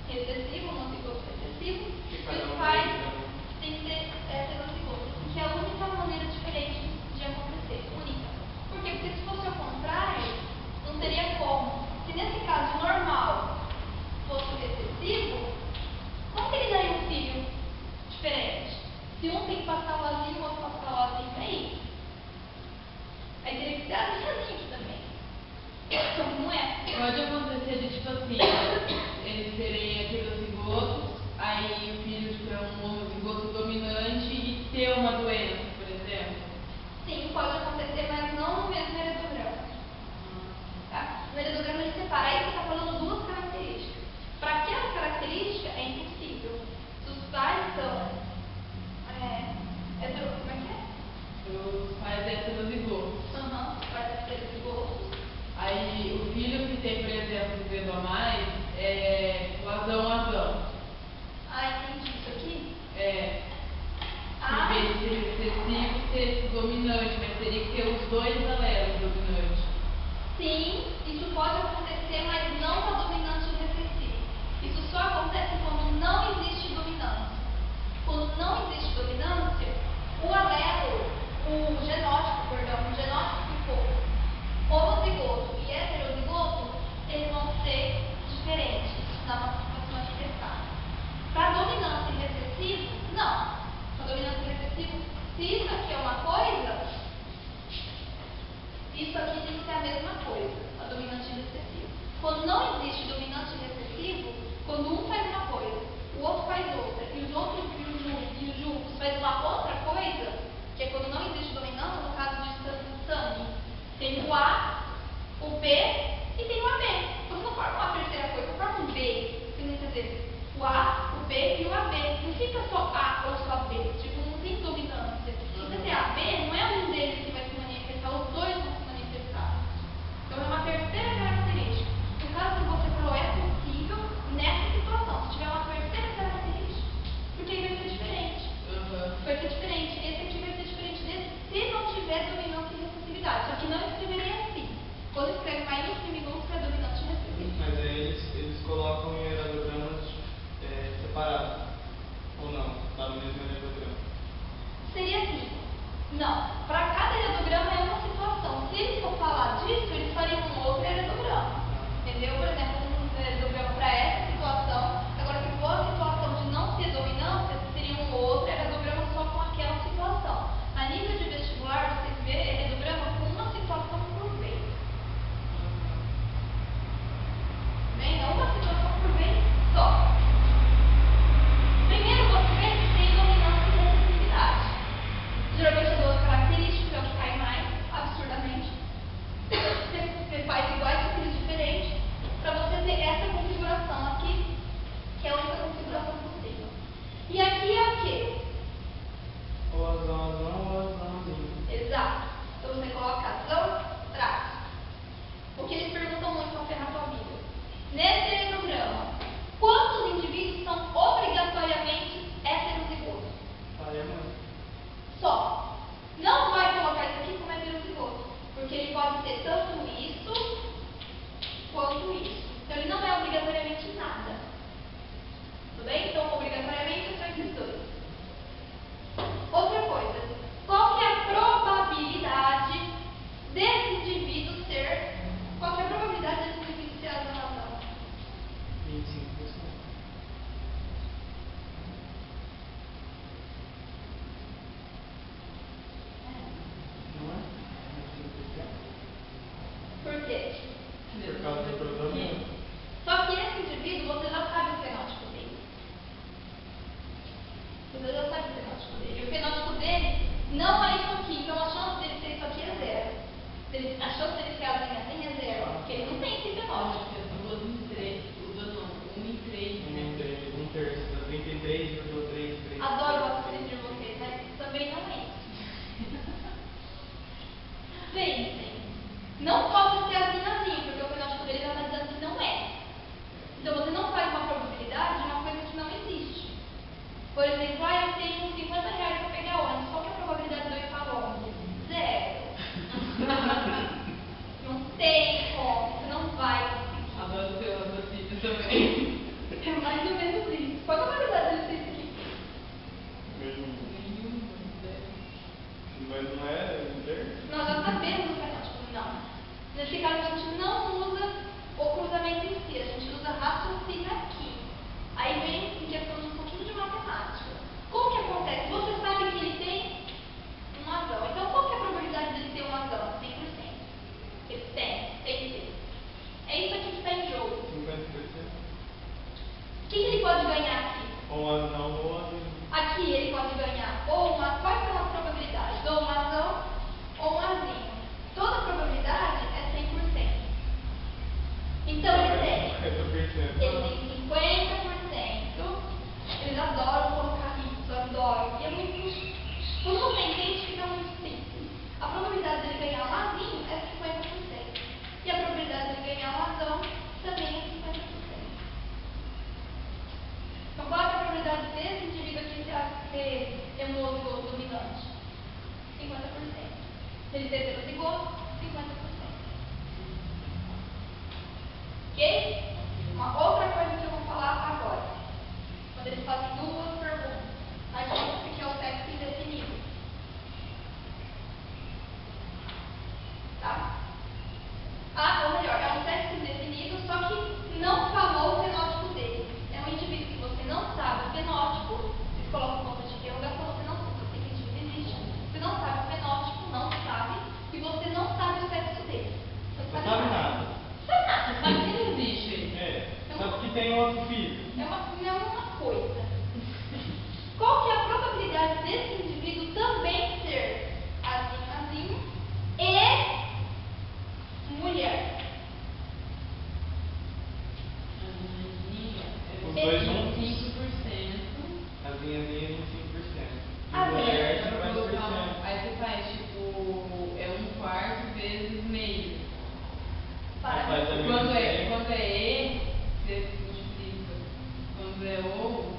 recessivo, homozigoto recessivo. E os pais tem que ser heterozigoto. Que é a única maneira diferente de acontecer. Única. Por quê? Porque se fosse ao contrário, não teria como. Se nesse caso normal fosse recessivo, como que ele daria um filho diferente? Se um tem que passar o azinho, o outro passar o azinho, aí teria que ser azinho também. Não é? Pode acontecer de tipo assim, eles serem heterozigotos, aí o filho tipo, é um homozigoto dominante e ter uma doença, por exemplo. Sim, pode acontecer, mas não no mesmo heredograma. Tá? No heredograma ele separa, aí você está falando duas características. Para aquela característica é impossível. Se os pais são como é que é? Os pais heterozigotos. Os pais heterozigotos. Aí o filho que tem, por exemplo, um dedo a mais é azão. Entendi isso aqui. Em vez de ser recessivo, ser dominante, mas teria que ter os dois alelos dominantes. Sim, isso pode acontecer, mas não com a dominante e recessivo. Isso só acontece quando não existe dominância. Quando não existe dominância, o genótipo que for homozigoto e heterozigoto, eles vão ser diferentes na manifestar. Para dominância e recessivo, não. Para dominância e recessivo, se isso aqui é uma coisa, isso aqui tem que ser a mesma coisa, a dominante e recessivo. Quando não existe dominante e recessivo, quando um faz uma coisa, o outro faz outra, e os outros e os juntos faz uma outra coisa, que é quando não existe dominância, no caso de sangue, tem o A, o B e tem o AB. Você não forma uma terceira coisa, você forma um B. Quer dizer, o A, o B e o AB. Não fica só A ou só B. Tipo, não tem dominância. Se você tem AB, não é um deles que vai se manifestar, os dois vão se manifestar. Então é uma terceira característica. No caso que você falou, é possível nessa situação, se tiver uma terceira característica. Porque aí vai ser diferente. Vai ser diferente. Esse aqui vai ser diferente desse se não tiver dominância e recessividade. Só que não escreveria assim. Quando escreve maiúsculo e minúsculo é dominante e recessivo. Mas aí eles colocam em heredogramas separados. Ou não? Tá no mesmo heredograma? Seria assim. Não. Para cada heredograma é uma situação. Se eles for falar disso, eles fariam um outro heredograma. Entendeu? Por exemplo, um heredograma para essa situação. Agora, se for a situação de não ter dominância, seria um outro heredograma só com aquela situação. A nível de vestibular, vocês vê heredograma com uma situação por vez. Bem, é uma situação por vez só. Primeiro você vê se tem dominância e recessividade. Geralmente eu dou as características, é o que cai mais, absurdamente. Você faz iguais de filhos diferentes, para você ter essa configuração aqui, que é a única configuração possível. E aqui é o quê? Ou azãozinho. Exato. Então você coloca azão, traço. O que eles perguntam muito para ferrar sua vida. Nesse heredograma, quantos indivíduos são obrigatoriamente heterozigotos? Pai e mãe. Só. Não vai colocar isso aqui como heterozigoto, porque ele pode ser tanto isso quanto isso. Então ele não é obrigatoriamente nada. Tudo bem? Então obrigatoriamente é só esses dois. Outra coisa, qual que é a probabilidade desse indivíduo ser... Qual que é a probabilidade desse indivíduo ser azão? Pensem. Não pode ser assim, porque o fenótipo dele já está dizendo que não é. Então você não faz uma probabilidade de uma coisa que não existe. Por exemplo, eu tenho R$50 para pegar ônibus. Qual que é a probabilidade de eu ir para Londres? 0. Não tem como, você não vai conseguir. Adoro seu raciocínio também. É mais ou menos isso. Qual é a probabilidade de ser isso aqui? Mas não é inteiro? Nós já sabemos o fenótipo, não. Nesse caso, a gente não usa o cruzamento em si, a gente usa raciocínio aqui. Aí vem em questão de um pouquinho de matemática. Como que acontece? Você sabe que ele tem um azão. Então, qual que é a probabilidade dele ter um azão? 100%. Ele tem que ter. É isso aqui que está em jogo. 50%. O que ele pode ganhar aqui? Ou azão ou azão. Aqui ele pode ganhar ou uma. Quais são as probabilidades? Ou um azão ou um azinho. Toda probabilidade é 100%. Então ele tem 50%. Eles adoram colocar isso, adoram. E é muito. Quando você entende, fica muito simples. A probabilidade dele ganhar um azinho é 50%. E a probabilidade dele ganhar um azão também é 50%. Então, qual é a probabilidade desse indivíduo aqui ser homozigoto dominante? 50%. Se ele ser heterozigoto, 50%. Ok? Uma outra coisa que eu vou falar agora. Quando eles fazem duas perguntas. A gente que é o sexo indefinido. Tá? Ou melhor, é um sexo indefinido, só que não falou o fenótipo dele. É um indivíduo que você não sabe o fenótipo, vocês colocam ponto de interrogação, você não sabe que esse indivíduo existe. Você não sabe o fenótipo, não sabe, e você não sabe o sexo dele. Você Não sabe nada. Sabe nada. Você sabe que ele existe. É. Sabe que tem outro filho. É uma coisa. Qual que é a probabilidade desse indivíduo também ser azinho e mulher? Os dois juntos? 25%. Azinha 25%. A Mulher Aí 50%. você faz tipo, é 1/4 vezes meio. Para. Faz a mesma Quando ideia. é E, você multiplica. Quando é O,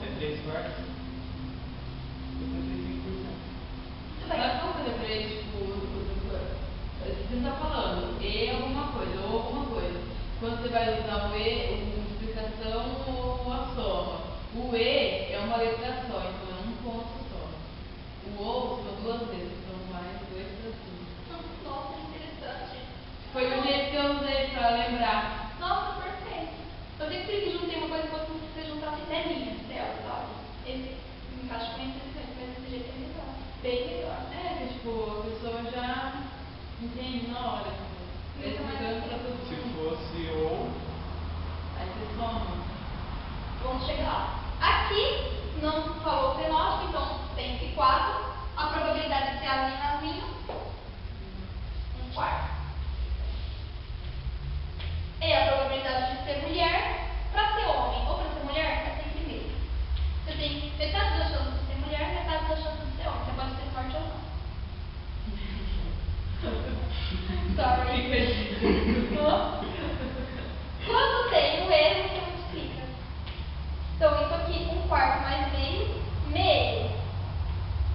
É 3/4? 75%. Muito bem. sabe como fazer pra ele, tipo, você tá falando E alguma coisa, ou alguma coisa. Quando você vai usar o E, a multiplicação ou a soma. O E é uma letra só, então é um ponto só. O OU são duas vezes, então mais 2 para cima. Nossa, interessante. Foi do jeito que eu usei pra lembrar. Nossa, perfeito. Eu sempre juntei uma coisa que você juntasse telinhas, céus, sabe? Esse encaixa com interessante, mas desse jeito é melhor. Bem melhor. É, que tipo, a pessoa já entende na hora. Tipo, explicando pra todo Se mundo. fosse ou. Aí você soma. Vamos chegar lá. Aqui não falou o fenótipo, então tem esse 4. A probabilidade de ser azinho, 1/4. E a probabilidade de ser mulher, para ser homem ou para ser mulher, é sempre meio. Você tem metade da chance de ser mulher, metade da chance de ser homem. Você pode ter sorte ou não. Sorry. Quando tem o E, você multiplica. Então, isso aqui, 1/4 mais meio, meio.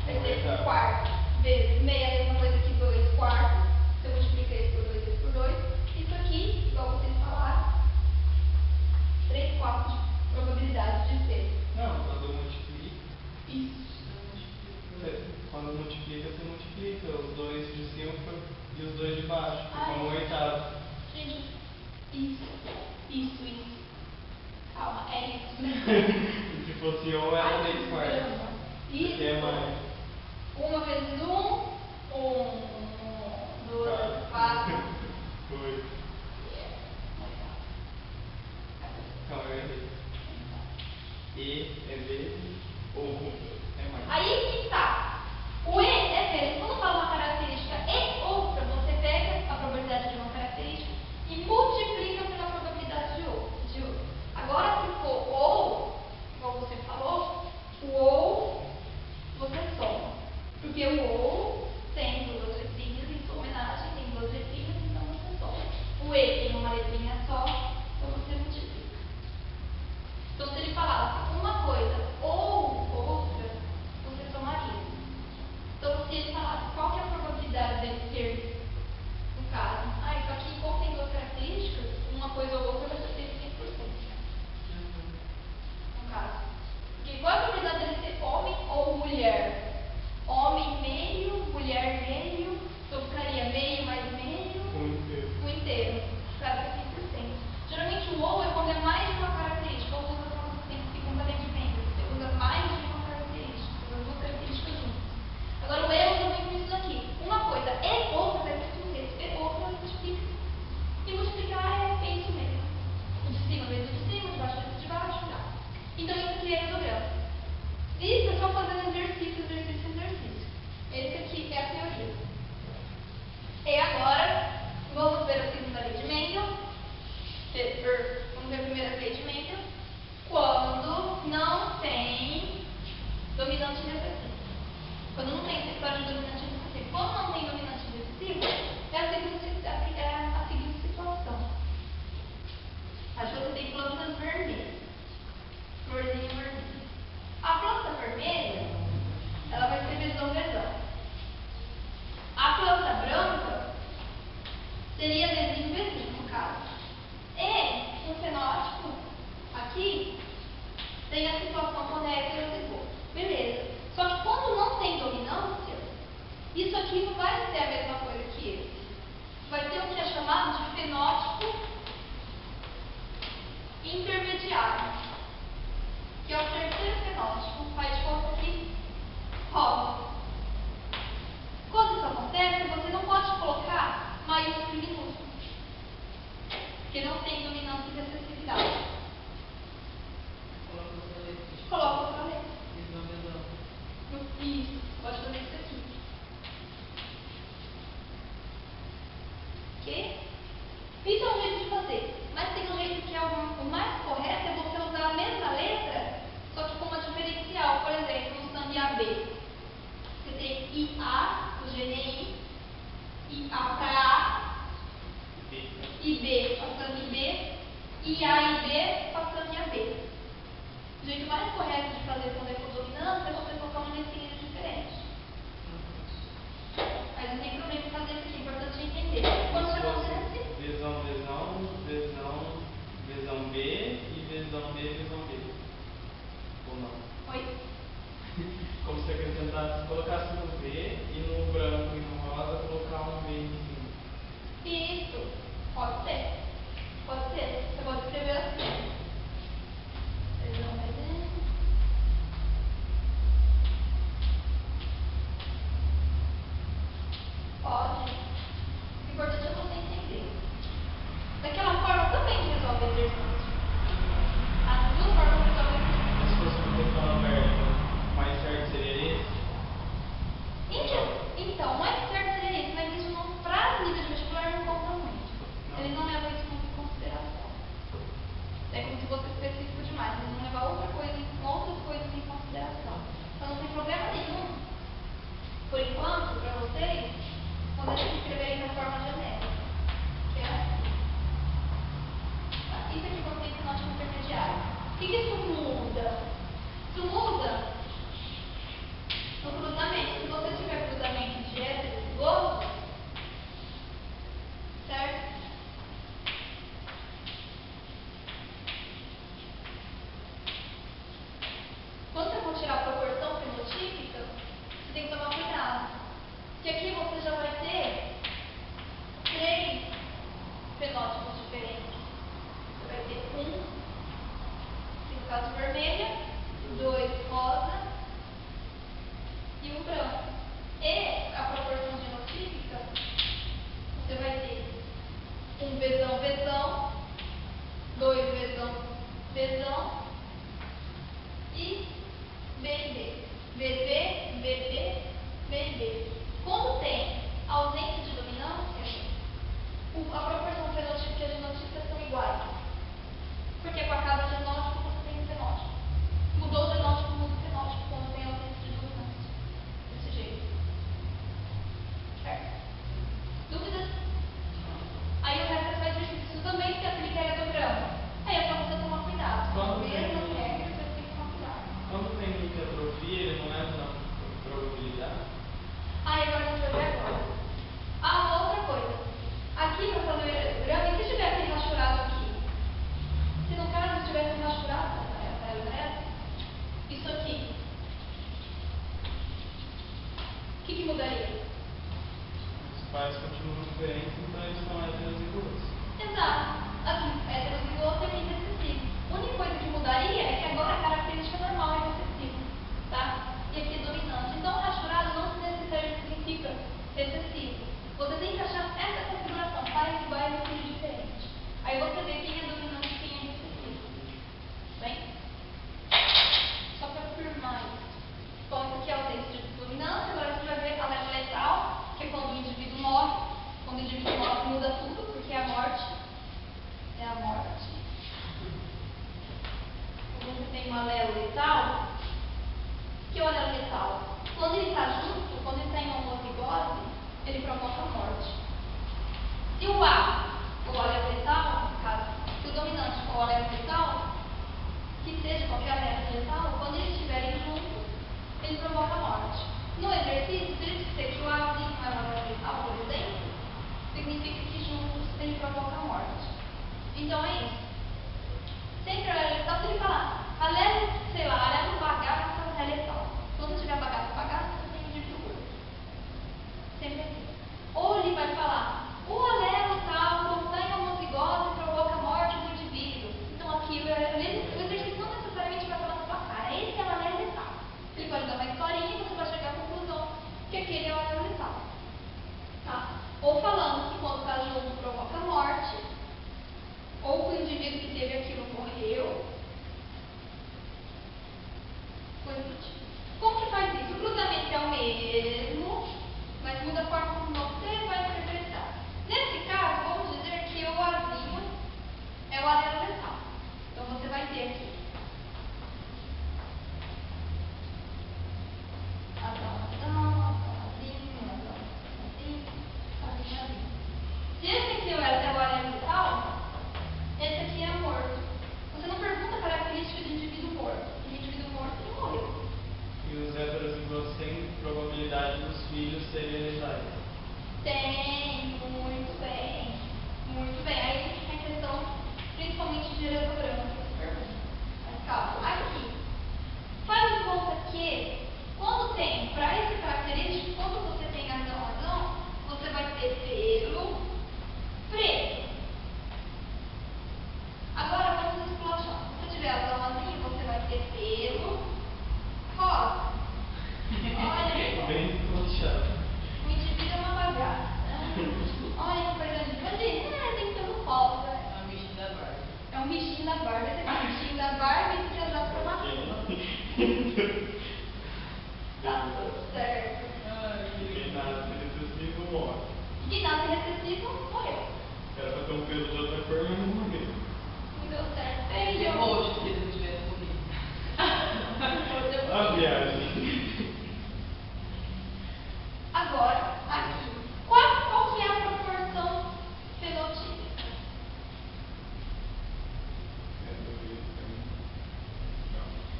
Vai ser 1/4 vezes meio, é a mesma coisa que 2/4. Você multiplica isso por 2, isso por 2. Isso aqui, igual vocês falaram, 3/4 de probabilidade de ser. Não, quando multiplica. Isso. Quando multiplica, você multiplica os dois de cima e os dois de baixo. Ah, Como é. 1/8. Gente, isso. Calma, é isso. E se fosse ou, era Ai, 3/4. Isso. Porque é mais. 1 vezes 1, 2, 4. 8. Calma, eu errei. E é vezes ou é mais. Aí que tá. O E é vezes. Quando fala uma característica e outra, você pega a probabilidade de uma característica e multiplica pela probabilidade de outra. Agora, se for ou, igual você falou, o ou você soma. Porque o ou Seria vizinho, vizinho, no caso. E no fenótipo, aqui, tem a situação quando é heterozigoto. Beleza. Só que quando não tem dominância, isso aqui não vai ser a mesma coisa que esse. Vai ter o que é chamado de fenótipo intermediário, que é o terceiro fenótipo, faz de conta que rosa. Quando isso acontece, você não pode colocar maiúsculo e minúsculo, porque não tem dominância e recessividade. Coloca outra letra. Isso, pode fazer isso aqui. Ok? Isso é um jeito de fazer, mas tem um jeito que é o mais correto, é você usar a mesma letra, só que com uma diferencial. Por exemplo, no samba B, você tem IA, o GNI, IA para A, e B passando em B, e A e B passando em AB. O jeito mais correto de fazer quando é com dominância é você colocar uma letrinha diferente. Mas não tem problema em fazer isso aqui, é importante entender. Quando isso acontece? Vezão, vezão B e vezão B, vezão B. Ou não? Oi? Como se acrescentasse, colocasse no B e no branco e no rosa colocar um B em cima. Isso. Pode ser. Pode ser. Você pode escrever assim. Pode. O importante é você entender. Daquela forma também resolve exercício. As duas formas resolvem exercício. Se fosse uma questão aberta, o mais certo seria esse? Então, mais certo seria isso, mas isso não, para nível de vestibular não conta muito. Eles não levam isso muito em consideração. É como se fosse específico demais, eles vão levar outras coisas em consideração. Então não tem problema nenhum, por enquanto, para vocês, quando eles escreverem na forma genérica, que é assim. Isso aqui você tem fenótipo intermediário. O que isso muda? Isso muda no cruzamento. Se você tiver cruzamento de heterozigoto, certo? Quando você for tirar a proporção fenotípica, você tem que tomar cuidado. Porque aqui você já vai ter 3 fenótipos diferentes. Você vai ter 1, que no caso vermelha, 2 rosa e 1 branco. E a proporção genotípica, você vai ter 1 vezão, vezão, 2 vezão, vezão e B e B. VB, VB, VB. Quando tem ausência de dominância, a proporção fenotípica e a genotípica são iguais. Porque com a cada genótipo você tem um fenótipo. Mudou o genótipo, muda o fenótipo quando tem ausência de dominância. Desse jeito. Certo? Dúvidas? Aí o resto é só exercício. Isso também se aplica a eletograma. Aí é só você tomar cuidado. Mesmas regras, você tem que tomar cuidado. Quando tem muita atrofia, ele não entra na probabilidade? Aí agora a gente vai ver agora. Ah, outra coisa. Aqui para fazer o eletograma, e se tivesse rachurado aqui? Se no caso tivesse rachurado, isso aqui, o que mudaria? Os pais continuam diferentes, então eles são heterozigotos. Exato. Assim, heterozigoto e recessivo. A única coisa que mudaria é que agora a característica normal é recessiva, tá? E aqui é dominante. Então, rachurado não necessariamente significa recessivo. Você tem que achar essa configuração, pais iguais e filhos diferentes. Aí você vê quem é dominante e quem é recessivo. Bem? Só para afirmar isso. Bom, isso aqui é a ausência de dominância. Agora a gente vai ver a leva letal, que é quando o indivíduo morre. Quando o indivíduo morre, muda tudo, porque a morte é a morte. Quando você tem uma recessivo, morreu. Era pra ter um pelo de outra cor, mas não morreu. Não deu certo. Ele Feio. roxo se ele não tivesse morrido. A viagem. Agora, aqui. Qual que é a proporção fenotípica?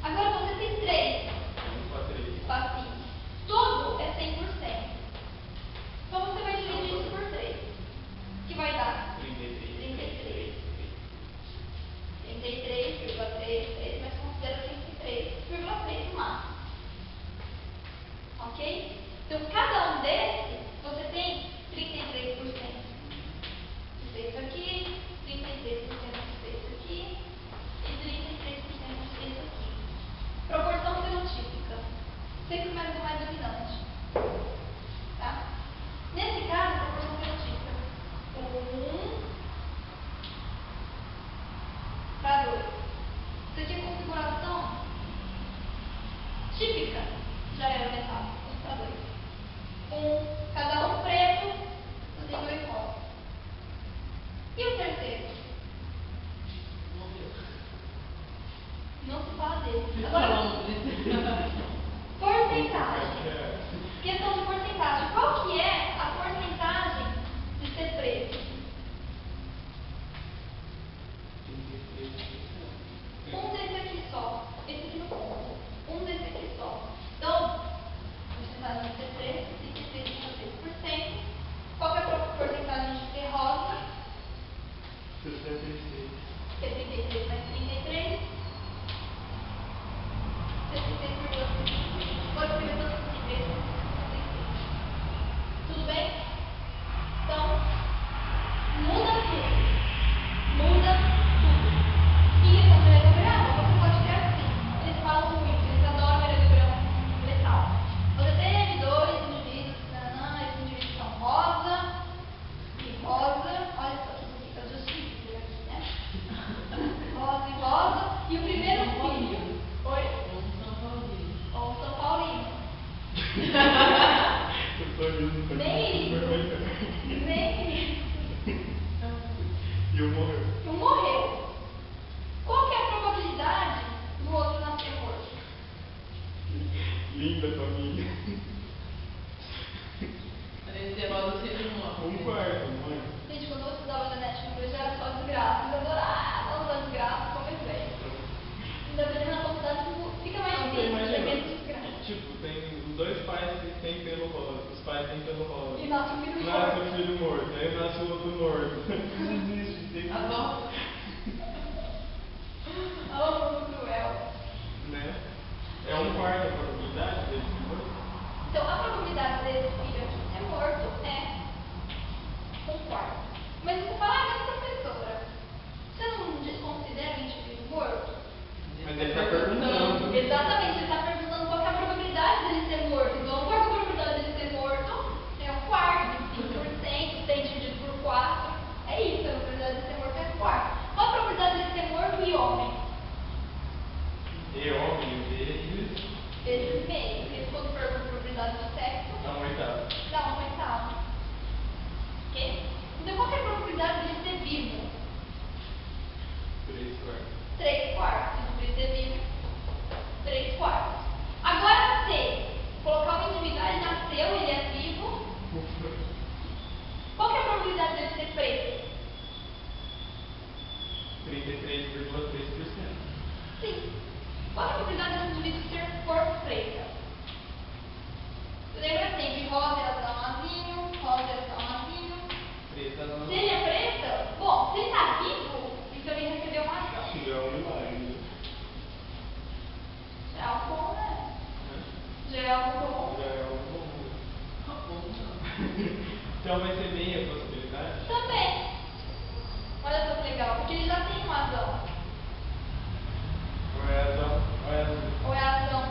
Agora você tem 3 espacinhos. Todo é 100%. Então você vai dividir isso por 3. Que vai dar 33. 33,33, mas considera 33,3 no máximo. Ok? Então, cada um desses, você tem 33% de peso aqui, 33% de peso aqui e 33% de peso aqui. Proporção fenotípica. Sempre mais ou mais dominante. Tá? Nesse caso, proporção fenotípica. 1:2. Isso aqui é configuração típica. Já era metal. 1:2. Cada um preto, eu tenho 2 rosas. E o terceiro? Não se fala dele. Agora, porcentagem. Questão de porcentagem. Qual que é a porcentagem de ser preto? 1 desse aqui só. Esse aqui no ponto. 1 desse aqui só. Então, porcentagem de ser preto, 33,6%. Qual que é a porcentagem de ser rosa? 63. 73 mais 33. 66,5. Agora eu estou aqui mesmo. Tudo bem? Então, muda tudo. Muda tudo. E questão de heredograma, você pode ter assim. Eles falam muito, eles adoram heredograma letal. Você teve 2 indivíduos, esses indivíduos são rosa e rosa. Olha só que bonita, eu justifico aqui, né? Rosa e rosa. E o primeiro filho. Oi? Ou São Paulino. Nem. E eu morreu. Não morreu. Qual que é a probabilidade do outro nascer morto? Linda família. Esse rosa sempre morre. 1/4, mãe. Gente, quando eu estudava na net no colegio era só desgraça. Eu adorava usar desgraça como exemplo. Ainda bem na faculdade fica mais difícil, porque é menos desgraça. Tipo, tem os 2 pais que têm pelo rosa. Os pais têm pelo rosa. E nasce o filho Nasce morto. o filho morto, aí nasce o outro morto. Não existe, tem que... Adoro. Oh, cruel. Né? É 1/4 a probabilidade dele ser morto? Então, a probabilidade desse filho aqui ser morto é 1/4. Mas você fala, mas professora, você não desconsidera o indivíduo morto? Mas ele está perguntando. Exatamente, ele está perguntando qual que é a probabilidade dele ser morto. Então, qual é a probabilidade dele ser morto? É 1/4, 25%, tem dividido por 4. É isso, a probabilidade dele ser morto é 1/4. Qual a probabilidade dele ser morto e homem? E homem, deles, Vezes meio. Porque quando pergunta a probabilidade de sexo, dá 1/8. dá 1/8. Ok? Então, qual que é a probabilidade dele ser vivo? 3/4. 3/4. Então, ele ser vivo, 3/4. Agora, se colocar uma individual, ele nasceu, ele é vivo, qual que é a probabilidade dele ser preto? 33,3%. Sim. Qual é a probabilidade desse indivíduo ser cor preta? Lembra sempre, rosa é azul azinho, rosa é azul azinho. Preta não. Se ele é preta, bom, se ele está vivo, então ele recebeu uma ação. Já é um milagre. Já é algo bom, né? Já é algo bom. Já é algo bom. Então vai ser meia a possibilidade? Também. Olha só que legal, porque ele já tem uma azão. Ou é azul, ou é azul. Ou é azão,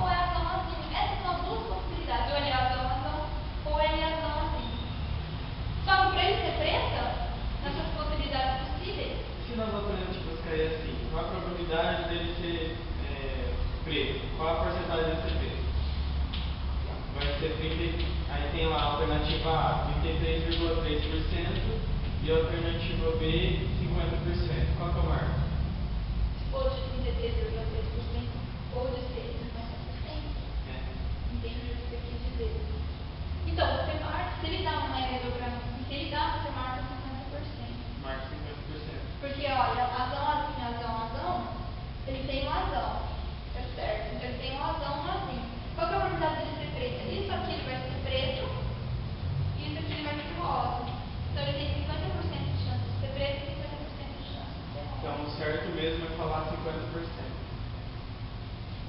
ou é azão azinho. Essas são as 2 possibilidades. Ou ele é azão, ou ele é azão azinho. Só que para ele ser preta, nessas possibilidades possíveis, Se nós aprendemos tipo, escrever assim, qual a probabilidade dele ser preto? Qual a porcentagem dele ser preto? Vai ser 30, aí tem lá a alternativa alternativa A, 33,3% e a alternativa B, 50%. Qual que eu marco? Ou de 33,3% ou de 50%. Entende o que eu quis dizer? Então, você marca, se ele dá uma aerograma, se ele dá, você marca 50%. Marco 50%. Porque, olha, azão, ele tem um azão, é certo? Então, ele tem um azão, um azinho. Qual que é a probabilidade dele ser preto? Isso aqui ele vai ser preto, e isso aqui ele vai ser rosa. Então, ele tem 50% de chance de ser preto e 50% de chance de ser rosa. Então, o certo mesmo é falar 50%.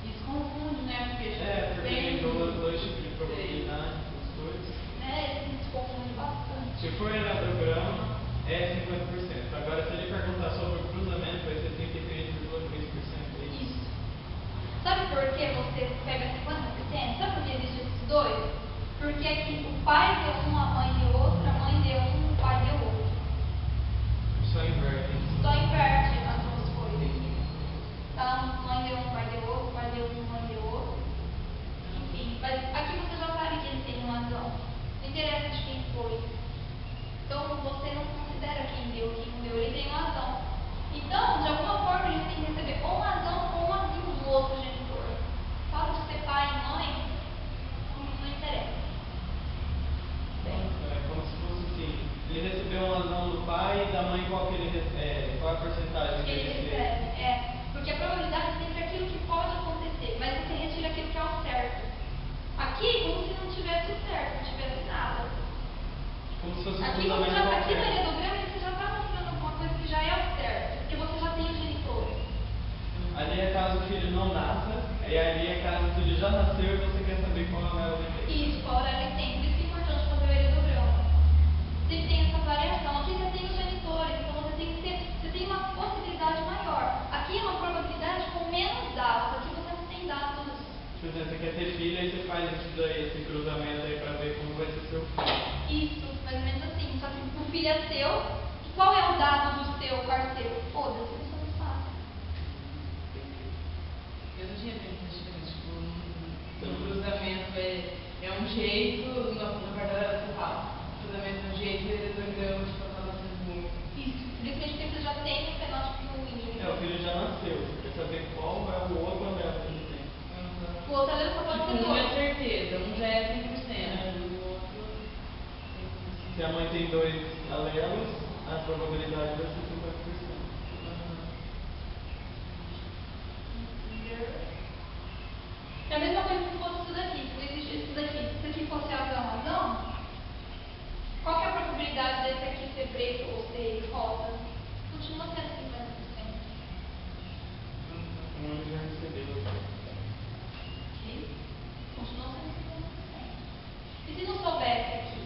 Isso confunde, né? Porque Porque tem dois tipos de probabilidade, os dois. Né? Ele se confunde bastante. Se for eletrograma, é 50%. Agora, se ele perguntar sobre o cruzamento, vai ser 33,3%. Isso. Sabe por que você pega 50%? Sabe por que existe esses dois? Porque aqui o pai deu um, a mãe deu outro, a mãe deu um, o pai deu outro. Só inverte. Só inverte as duas coisas. Então, mãe deu um, pai deu outro, pai deu um, mãe deu outro. Enfim, mas aqui você já sabe que ele tem um razão. Não interessa de quem foi. Então, você não considera quem deu, quem não deu. Ele tem um razão. Então, de alguma forma, ele tem que receber ou um razão ou um azinho do outro genitor. O fato de ser pai e mãe, não interessa. É como se fosse assim, ele recebeu um razão do pai e da mãe qual que ele recebe, qual a porcentagem que Ele recebe, porque a probabilidade é sempre aquilo que pode acontecer, mas você retira aquilo que é o certo. Aqui, como se não tivesse o certo, não tivesse nada. Como se fosse um Aqui, cruzamento aqui no qualquer. heredograma, você já está mostrando alguma coisa que já é o certo, porque você já tem os genitores. Ali é caso o filho não nasça, e ali é caso o filho já nasceu e você quer saber qual é o elemento. Isso, qual hora ele tem. Por isso que é importante fazer o heredograma. Você tem essa variação. Aqui você tem os genitores, então você tem uma possibilidade maior. Aqui é uma probabilidade com menos dados. Aqui você não tem dados. Por exemplo, você quer ter filho, aí você faz isso daí, esse cruzamento aí pra ver como vai ser seu filho. Isso, mais ou menos assim. Só que o filho é seu. E qual é o dado do seu parceiro? Foda-se, isso não sabe. Eu não tinha pensado nisso. Tipo, no cruzamento é um jeito, na verdade era total. O cruzamento é um jeito e o heredograma tipo, acaba sendo muito. Isso, por isso que a gente precisa já ter um fenótipo único. O filho já nasceu, você quer saber qual é o outro anel que ele tem. O outro alelo só pode ser Tipo, um é dois. certeza, um já é 100%. O outro Se a mãe tem dois alelos, a probabilidade vai ser 50%. É a mesma coisa se fosse isso daqui. Se não existisse isso daqui, se isso aqui fosse azão, qual que é a probabilidade desse aqui ser preto ou ser rosa? Continua sendo 50%. O nome já recebeu. Ok? Continua sendo 50%. E se não soubesse aqui?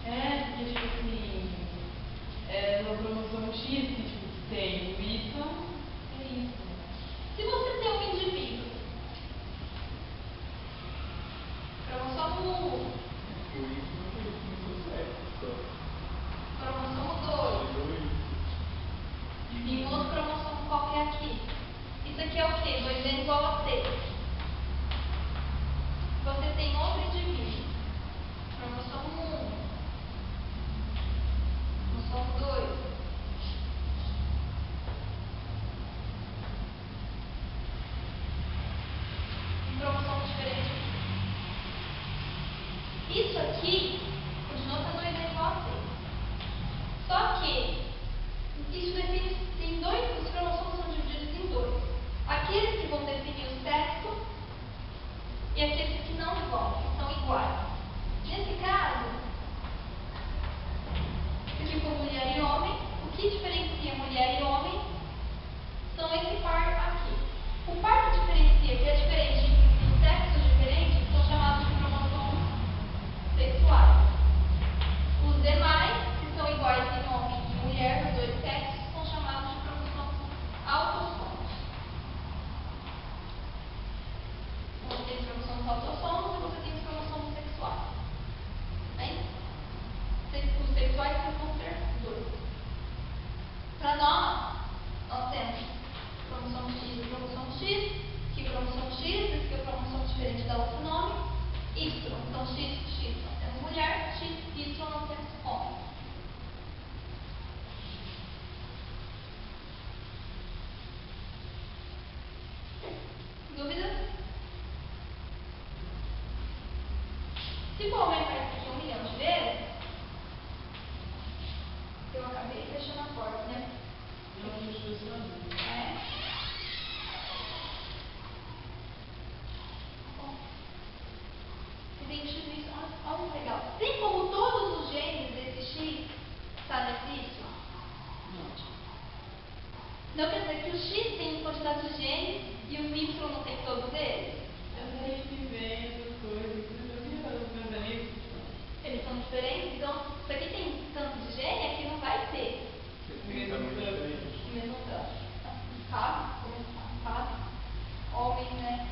Porque tipo assim, no cromossomo X que tipo, tem o Y, é isso. Se você tem um indivíduo, cromossomo 1, Por isso não tem muito certo. cromossomo 2, e um outro cromossomo qualquer aqui. Isso aqui é o quê? 2N igual a 6. Você tem outro indivíduo, cromossomo 1, cromossomo 2. Um cromossomo diferente. Isso aqui continua sendo 2N igual a 6. Só que isso define, tem dois, os cromossomos são divididos em dois. Aqueles que vão definir o sexo e aqueles que não vão, que são iguais. Nesse caso, aqui for mulher e homem, o que diferencia mulher e homem são esse par aqui. O par que diferencia, que é diferente em sexos diferentes, são chamados de cromossomos sexuais. Os demais, que são iguais em homem e mulher, nos dois sexos, são chamados de cromossomos autossomos. Então, você tem os cromossomos autossomos e você tem os cromossomos sexuais. Bem? Os sexuais vão ser dois. Para nós temos cromossomo X e cromossomo X, que cromossomo X, esse que é o cromossomo diferente dá outro nome, Y. Então, X, nós temos mulher, X, Y, nós temos homem. Dúvidas? Se for aumentar isso aqui 1 milhão de vezes, eu acabei fechando a porta, né? É. Bom. Se tem X nisso, olha que legal. Tem como todos os genes desse X estar nesse Y? Não quer dizer que o X tem quantidade de genes e o Y não tem todos eles? Eu sei que vem essas coisas, eu queria fazer um pensamento. Eles são diferentes, então isso aqui tem tanto de gene, aqui não vai ter Tá muito diferente. o mesmo tanto. Sabe? Homem, né?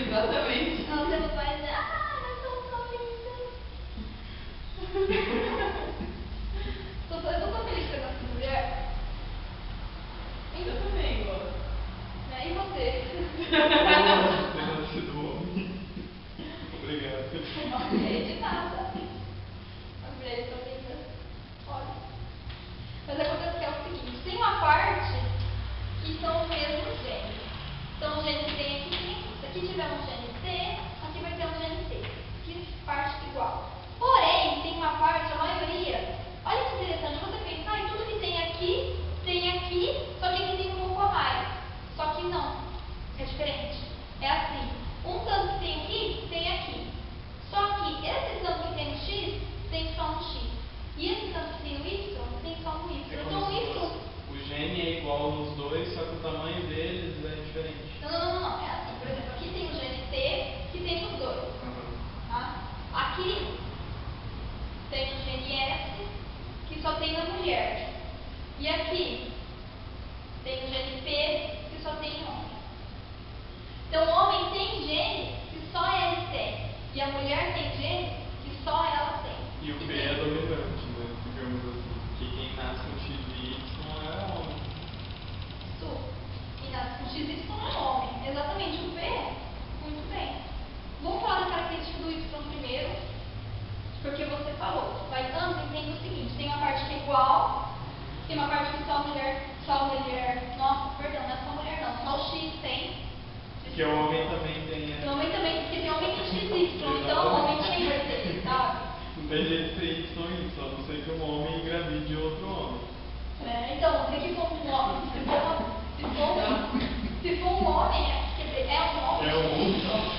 Exatamente. Não, você não vai dizer, nós somos homens. Eu tô tão feliz que eu nasci mulher. Eu também gosto. Né? E você? Ter nascido homem. Obrigado. Ok, de nada. As mulheres são lindas. Olha. Mas acontece que é o seguinte, tem uma parte que são os mesmos genes. Então o gene que tem aqui tem aqui. Se aqui tiver um gene T, aqui vai ter um gene T. Aqui parte igual. Porém, tem uma parte, a maioria, olha que interessante, você pensar em tudo que tem aqui, só que aqui tem um pouco a mais. Só que não, é diferente. É assim, um tanto que tem aqui, tem aqui. Só que esse tanto que tem no X, tem só no X. E esse tanto que tem no Y, tem só no Y. É Então como o se Y... fosse, o gene é igual nos dois, só que o tamanho deles é diferente. Não. É assim, por exemplo, aqui tem o gene T, que tem nos dois. Tá? Aqui tem o gene S, que só tem na mulher. E aqui tem o gene P, que só tem em homem. Então o homem tem gene que só ele tem. E a mulher tem gene que só ela tem. E o P é dominante, né? Digamos assim. Que quem nasce com X e Y é homem. Isso. E nasce com XY é homem. Exatamente. O P, muito bem. Vamos falar da característica do Y primeiro. Porque você falou. Mas antes entenda o seguinte. Tem uma parte que é igual. Tem uma parte que só a mulher... Nossa, perdão, não é só a mulher não. Só o X tem. Que o homem também tem. Tem homem também, porque tem homem que XY. Então o homem tem vai ter, sabe? Não tem jeito de ser Y ou Y, a não ser que um homem engravide de outro homem. Então, se que for um homem, se for um homem, quer dizer, é um homem. É um homem.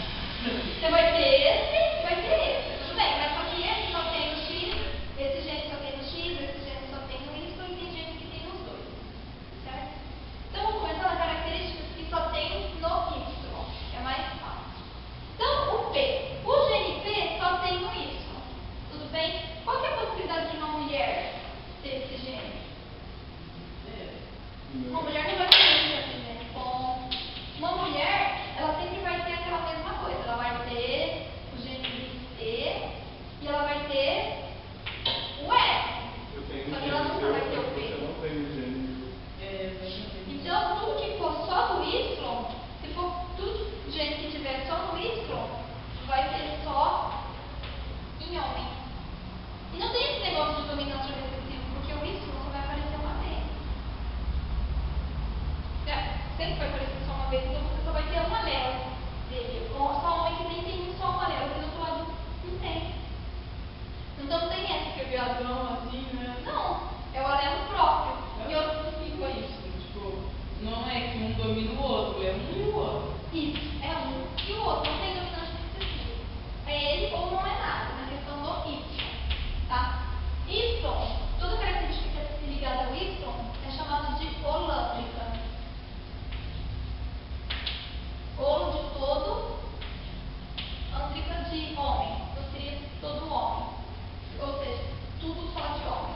Você vai ter esse, vai ter esse. Tudo bem, mas só que esse só tem no X, esse gene só tem no X, esse gene só tem no Y e tem gene que tem nos dois. Certo? Então, vamos começar das características que só tem no Y, que é mais fácil. Então, o P. O gene P só tem no Y. dominante ou recessivo, porque o Y só vai aparecer uma vez. Sempre vai aparecer só uma vez, então você só vai ter um anel dele. Ou só homem que nem tem só um anel, e do outro lado não tem. Então não tem essa que é viadão assim, né? Não, é o anelo próprio. E Eu outro não fico isso, tipo, não é que um domina o outro, é um e o outro. Isso, é um e o outro, não tem dominante recessivo. É ele ou não é nada, na questão do Y, tá? Y, toda característica que é ligada ao Y é chamada de holâmbrica. Holo de todo, ândrica de homem, então seria todo homem, ou seja, tudo só de homem.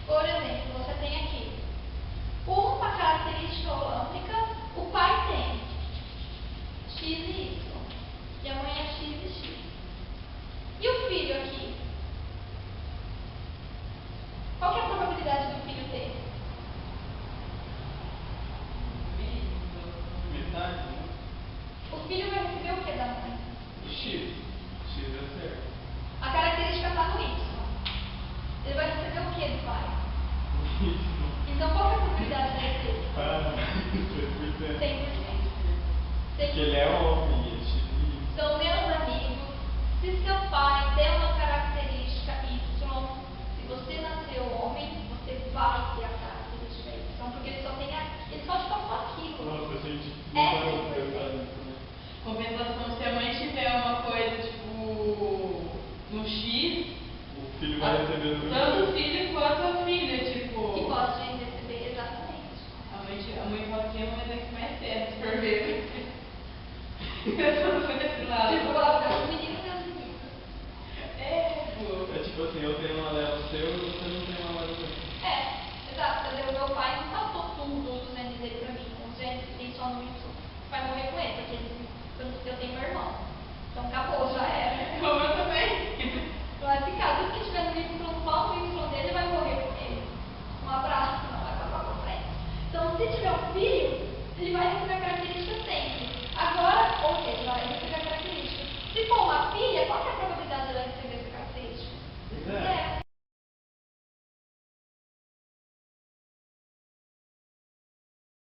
Por exemplo, você tem aqui uma característica holâmbrica, o pai tem X e Y, e a mãe é X e X. E o filho aqui? Qual que é a probabilidade do filho ter? Metade, né? O filho vai receber o que da mãe? X. X é certo. A característica está no Y. Ele vai receber o que do pai? Então qual que é a probabilidade dele ter? Ah, 100%. 100%. Porque ele é homem, é X. Então, meus amigos, se seu pai tem uma característica Y, se você nasceu homem, você vai ter a característica Y, porque ele só tem ele só te passou aquilo. Nossa, gente, É não vai 100%. pensar nisso, né? Compensação, se a mãe tiver uma coisa, tipo, no X, O filho vai receber no tanto o filho quanto a filha, tipo. Que pode receber exatamente. A mãe fala que a mãe tem que mais certo, se for ver. Eu não fui desse lado. Tipo, os meninos e as meninas. É, pô. É tipo assim, eu tenho um anel seu e você não tem um anel meu. É, exato. Cadê o meu pai não tá